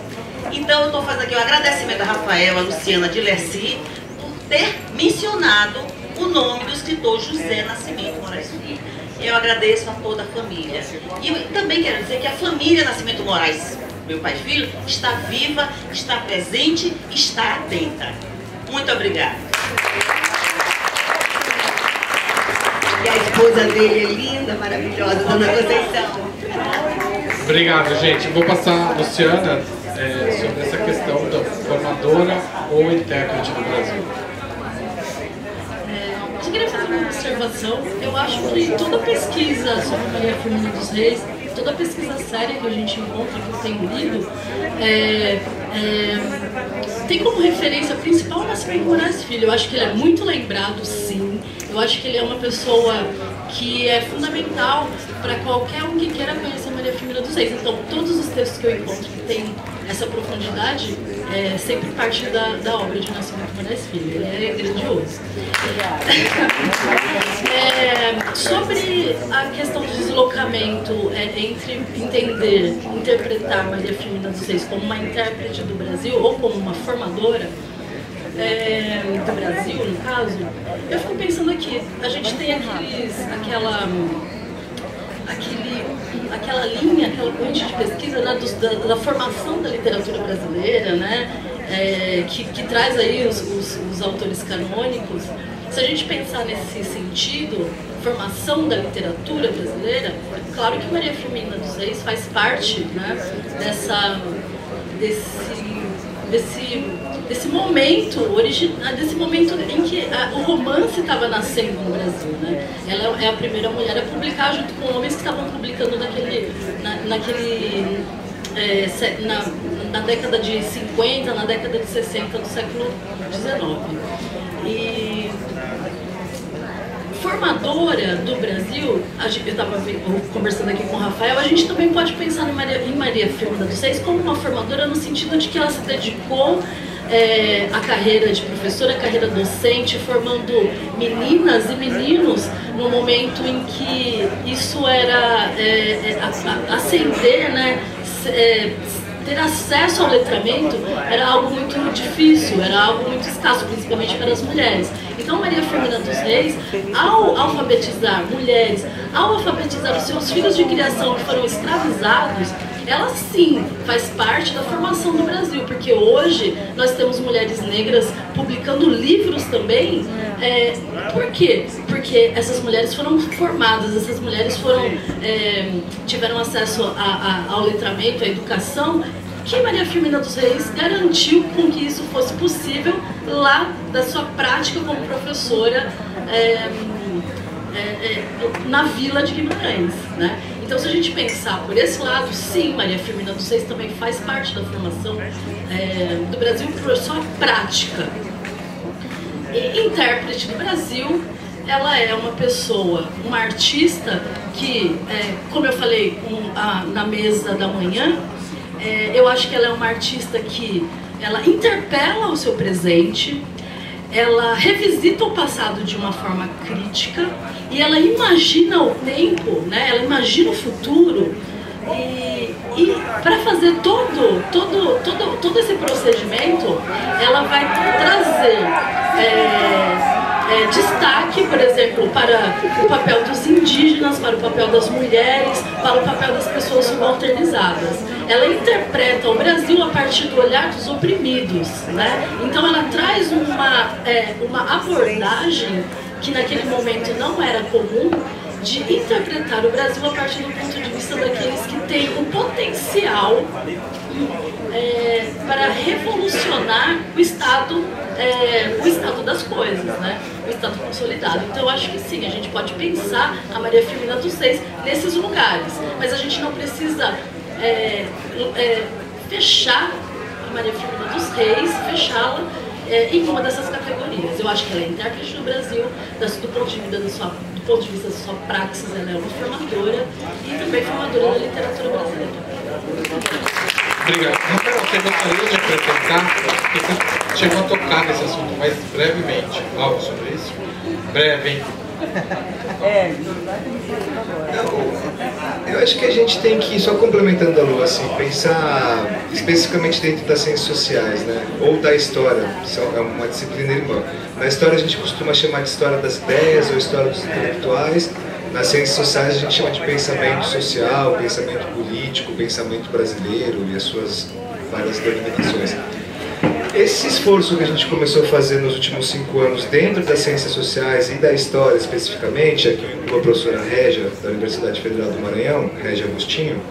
Então eu estou fazendo aqui o agradecimento a Rafael, a Luciana, a Dileci, por ter mencionado o nome do escritor José Nascimento Moraes Filho. Eu agradeço a toda a família. E eu também quero dizer que a família Nascimento Moraes, meu pai e filho, está viva, está presente, está atenta. Muito obrigada. E a esposa dele é linda, maravilhosa, Dona Conceição. Obrigado, gente. Vou passar a Luciana sobre essa questão da formadora ou intérprete no Brasil. Eu queria fazer uma observação. Eu acho que toda pesquisa sobre Maria Firmina dos Reis, toda pesquisa séria que a gente encontra, que eu tenho lido, tem como referência principal o Nascimento Moraes Filho. Eu acho que ele é muito lembrado, sim. Eu acho que ele é uma pessoa que é fundamental para qualquer um que queira conhecer Maria Firmina dos Reis. Então, todos os textos que eu encontro que tem essa profundidade sempre parte da obra de Nascimento Moraes Filho. Ele é grandioso. Sobre a questão do deslocamento entre interpretar Maria Firmina dos Reis como uma intérprete do Brasil ou como uma formadora, do Brasil, no caso, eu fico pensando aqui, a gente tem aquela linha, aquela corrente de pesquisa, né, da formação da literatura brasileira, né, que traz aí os autores canônicos. Se a gente pensar nesse sentido, formação da literatura brasileira, claro que Maria Firmina dos Reis faz parte, né, desse momento desse momento em que o romance estava nascendo no Brasil, né? Ela é a primeira mulher a publicar junto com homens que estavam publicando na década de 50, na década de 60 do século XIX. E formadora do Brasil, eu estava conversando aqui com o Rafael, a gente também pode pensar em Maria Firmina dos Reis como uma formadora no sentido de que ela se dedicou à carreira de professora, à carreira docente, formando meninas e meninos no momento em que isso era ascender, né, ter acesso ao letramento era algo muito difícil, era algo muito escasso, principalmente para as mulheres. Então Maria Firmina dos Reis, ao alfabetizar mulheres, ao alfabetizar os seus filhos de criação que foram escravizados, ela sim faz parte da formação do Brasil, porque hoje nós temos mulheres negras publicando livros também. Por quê? Porque essas mulheres foram formadas, essas mulheres tiveram acesso ao letramento, à educação, que Maria Firmina dos Reis garantiu com que isso fosse possível lá da sua prática como professora na Vila de Guimarães, né? Então, se a gente pensar por esse lado, sim, Maria Firmina dos Reis também faz parte da formação do Brasil por sua prática. E intérprete do Brasil, ela é uma pessoa, uma artista que, como eu falei na mesa da manhã, eu acho que ela é uma artista que ela interpela o seu presente, ela revisita o passado de uma forma crítica e ela imagina o tempo, né? Ela imagina o futuro e para fazer todo esse procedimento, ela vai trazer destaque, por exemplo, para o papel dos indígenas, para o papel das mulheres, para o papel das pessoas subalternizadas. Ela interpreta o Brasil a partir do olhar dos oprimidos, né? Então ela traz uma abordagem que naquele momento não era comum, de interpretar o Brasil a partir do ponto de vista daqueles que têm o potencial para revolucionar o estado das coisas, né? O estado consolidado. Então eu acho que sim, a gente pode pensar a Maria Firmina dos Reis nesses lugares, mas a gente não precisa fechar a Maria Firmina dos Reis, fechá-la em uma dessas categorias. Eu acho que ela é intérprete do Brasil, do ponto de vista da sua praxis, ela é uma formadora e também formadora da literatura brasileira. Obrigado. Rafael, você gostaria de acrescentar, porque você chegou a tocar nesse assunto, mas brevemente, algo sobre isso? Breve, hein? Eu acho que a gente tem que, só complementando a Lu, assim, pensar especificamente dentro das ciências sociais, né? Ou da história, é uma disciplina irmã. Na história a gente costuma chamar de história das ideias ou história dos intelectuais. Nas ciências sociais a gente chama de pensamento social, pensamento político, pensamento brasileiro e as suas várias denominações. Esse esforço que a gente começou a fazer nos últimos 5 anos dentro das ciências sociais e da história especificamente, aqui com a professora Régia, da Universidade Federal do Maranhão, Régia Agostinho,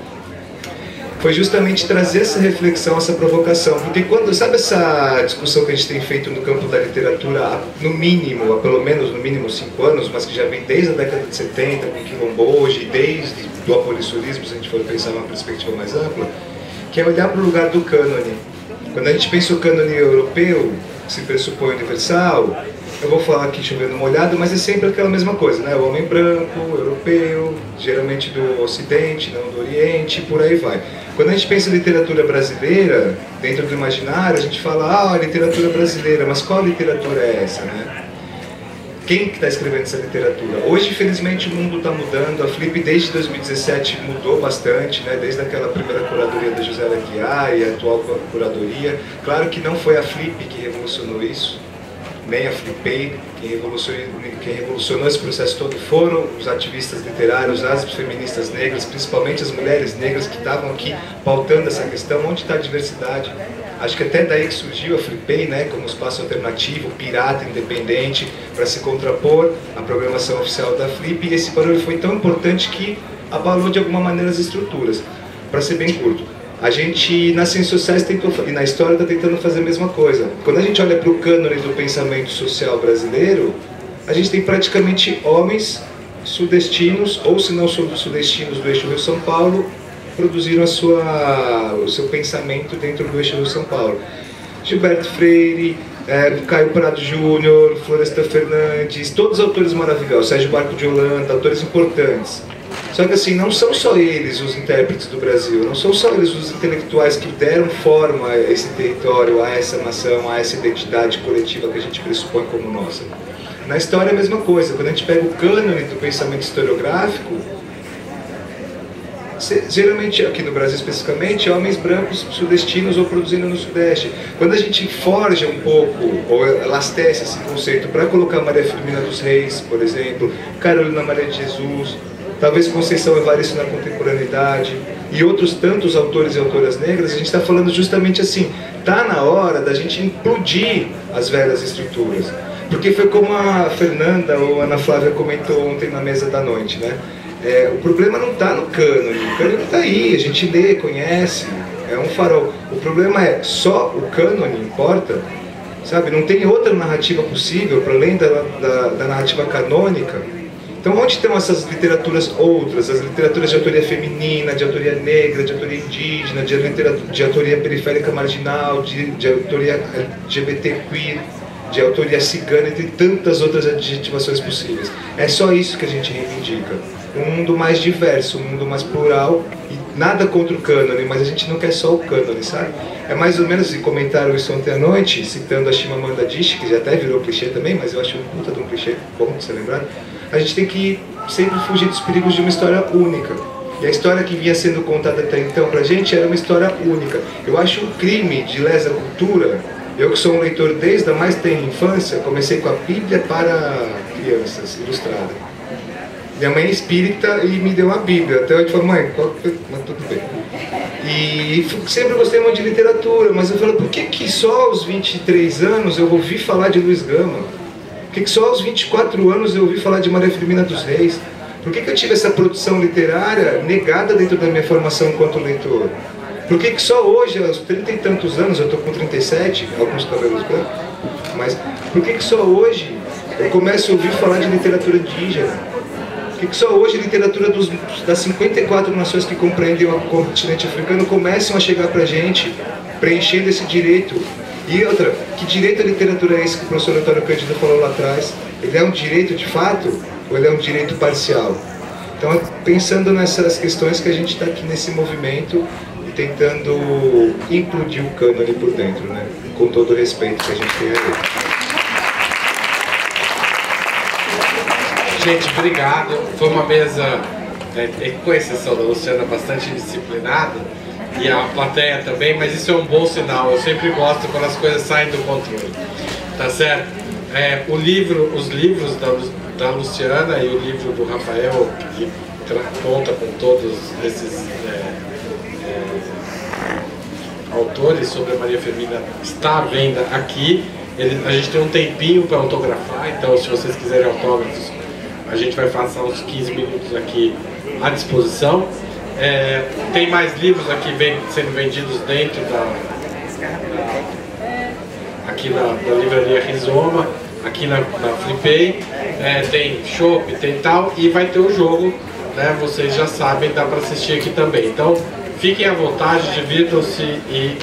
foi justamente trazer essa reflexão, essa provocação. Porque quando, sabe essa discussão que a gente tem feito no campo da literatura, no mínimo, há pelo menos no mínimo 5 anos, mas que já vem desde a década de 70, com Quilombo, hoje, desde o abolicionismo, se a gente for pensar numa perspectiva mais ampla, que é olhar para o lugar do cânone. Quando a gente pensa o cânone europeu, que se pressupõe universal, eu vou falar aqui chovendo molhado, mas é sempre aquela mesma coisa, né? O homem branco, europeu, geralmente do Ocidente, não do Oriente, por aí vai. Quando a gente pensa em literatura brasileira, dentro do imaginário, a gente fala, a literatura brasileira, mas qual literatura é essa, né? quem que está escrevendo essa literatura. Hoje, infelizmente, o mundo está mudando. A Flip, desde 2017, mudou bastante, né? Desde aquela primeira curadoria da José Aguiar e a atual curadoria. Claro que não foi a Flip que revolucionou isso, nem a Flipei. Quem revolucionou esse processo todo foram os ativistas literários, as feministas negras, principalmente as mulheres negras que estavam aqui pautando essa questão. Onde está a diversidade? Acho que até daí que surgiu a Flipei, né, como espaço alternativo, pirata, independente, para se contrapor à programação oficial da Flip, e esse barulho foi tão importante que abalou de alguma maneira as estruturas. Para ser bem curto, a gente nas ciências sociais tentou, e na história está tentando fazer a mesma coisa. Quando a gente olha para o cânone do pensamento social brasileiro, a gente tem praticamente homens sudestinos, ou se não sudestinos do eixo Rio-São Paulo, produziram o seu pensamento dentro do eixo Rio-São Paulo. Gilberto Freire, Caio Prado Júnior, Florestan Fernandes, todos autores maravilhosos, Sérgio Barco de Holanda, autores importantes. Só que assim, não são só eles os intérpretes do Brasil, não são só eles os intelectuais que deram forma a esse território, a essa nação, a essa identidade coletiva que a gente pressupõe como nossa. Na história é a mesma coisa. Quando a gente pega o cânone do pensamento historiográfico, geralmente, aqui no Brasil especificamente, homens brancos sudestinos ou produzindo no Sudeste. Quando a gente forja um pouco, ou elastece esse conceito para colocar Maria Firmina dos Reis, por exemplo, Carolina Maria de Jesus, talvez Conceição Evaristo na contemporaneidade, e outros tantos autores e autoras negras, a gente está falando justamente assim, está na hora da gente implodir as velhas estruturas. Porque foi como a Fernanda ou a Ana Flávia comentou ontem na mesa da noite, né? O problema não está no cânone, o cânone está aí, a gente lê, conhece, é um farol. O problema é, só o cânone importa, sabe? Não tem outra narrativa possível, para além da narrativa canônica. Então onde estão essas literaturas outras, as literaturas de autoria feminina, de autoria negra, de autoria indígena, de autoria periférica marginal, de autoria LGBT queer, de autoria cigana, e tantas outras adjetivações possíveis. É só isso que a gente reivindica. Um mundo mais diverso, um mundo mais plural, e nada contra o cânone, mas a gente não quer só o cânone, sabe? É mais ou menos, e comentaram isso ontem à noite, citando a Chimamanda Adichie, que já até virou clichê também, mas eu acho um puta de um clichê, bom de ser lembrado. A gente tem que sempre fugir dos perigos de uma história única. E a história que vinha sendo contada até então pra gente era uma história única. Eu acho um crime de lesa cultura. Eu que sou um leitor desde a mais tenra infância, comecei com a Bíblia para crianças, ilustrada. Minha mãe é espírita e me deu uma Bíblia. Até eu falei, mãe, mas tudo bem. E sempre gostei muito de literatura, mas eu falo, por que só aos 23 anos eu ouvi falar de Luiz Gama? Por que só aos 24 anos eu ouvi falar de Maria Firmina dos Reis? Por que eu tive essa produção literária negada dentro da minha formação enquanto leitor? Por que só hoje, aos 30 e tantos anos, eu estou com 37, alguns cabelos brancos, mas por que só hoje eu começo a ouvir falar de literatura indígena? Por que só hoje a literatura das 54 nações que compreendem o continente africano começam a chegar para a gente, preenchendo esse direito? E outra, que direito à literatura é esse que o professor Antônio Cândido falou lá atrás? Ele é um direito de fato ou ele é um direito parcial? Então, pensando nessas questões que a gente está aqui nesse movimento e tentando implodir o cânone por dentro, né? Com todo o respeito que a gente tem a ele. Gente, obrigado. Foi uma mesa, com exceção da Luciana, bastante disciplinada, e a plateia também, mas isso é um bom sinal. Eu sempre gosto quando as coisas saem do controle, tá certo? Os livros da Luciana e o livro do Rafael, que conta com todos esses autores sobre a Maria Firmina, está à venda aqui. A gente tem um tempinho para autografar, então se vocês quiserem autógrafos, a gente vai passar uns 15 minutos aqui à disposição. Tem mais livros aqui sendo vendidos dentro aqui na livraria Rizoma, aqui na Flipei. Tem chopp, tem tal, e vai ter o jogo, né? Vocês já sabem, dá para assistir aqui também. Então fiquem à vontade, divirtam-se, e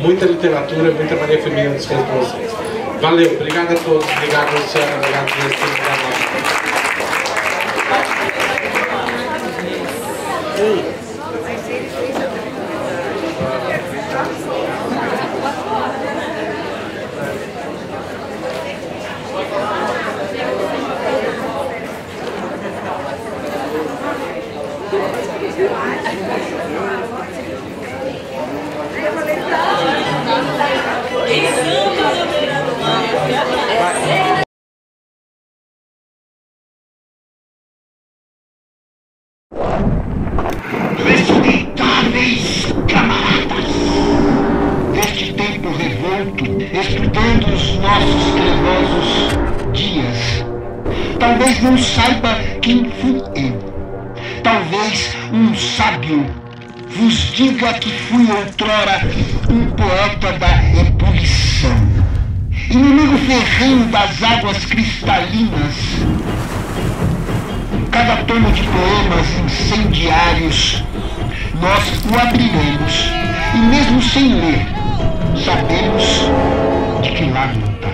muita literatura, muita Maria Firmina dos Reis para vocês. Valeu, obrigado a todos, obrigado Luciana, obrigado por ter obrigado. Respeitáveis camaradas, neste tempo revolto, estudando os nossos trevosos dias, talvez não saiba quem fui eu. Talvez um sábio vos diga que fui outrora um poeta da ebulição, inimigo ferrenho das águas cristalinas. Cada tomo de poemas incendiários nós o abriremos, e mesmo sem ler, sabemos de que lado lutar.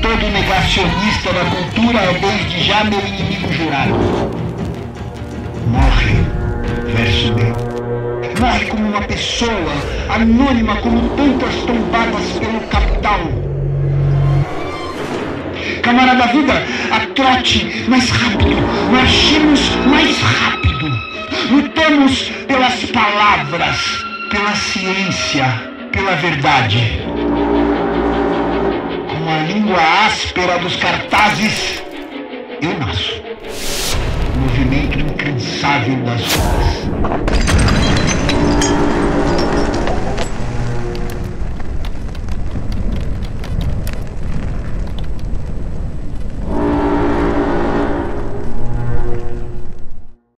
Todo negacionista da cultura é desde já meu inimigo jurado. Morre, verso meu. Morre como uma pessoa, anônima como tantas tombadas pelo capital. Camarada vida, a trote mais rápido, marchemos mais rápido. Lutamos pelas palavras, pela ciência, pela verdade. Com a língua áspera dos cartazes, eu nasço. Movimento incansável das ruas.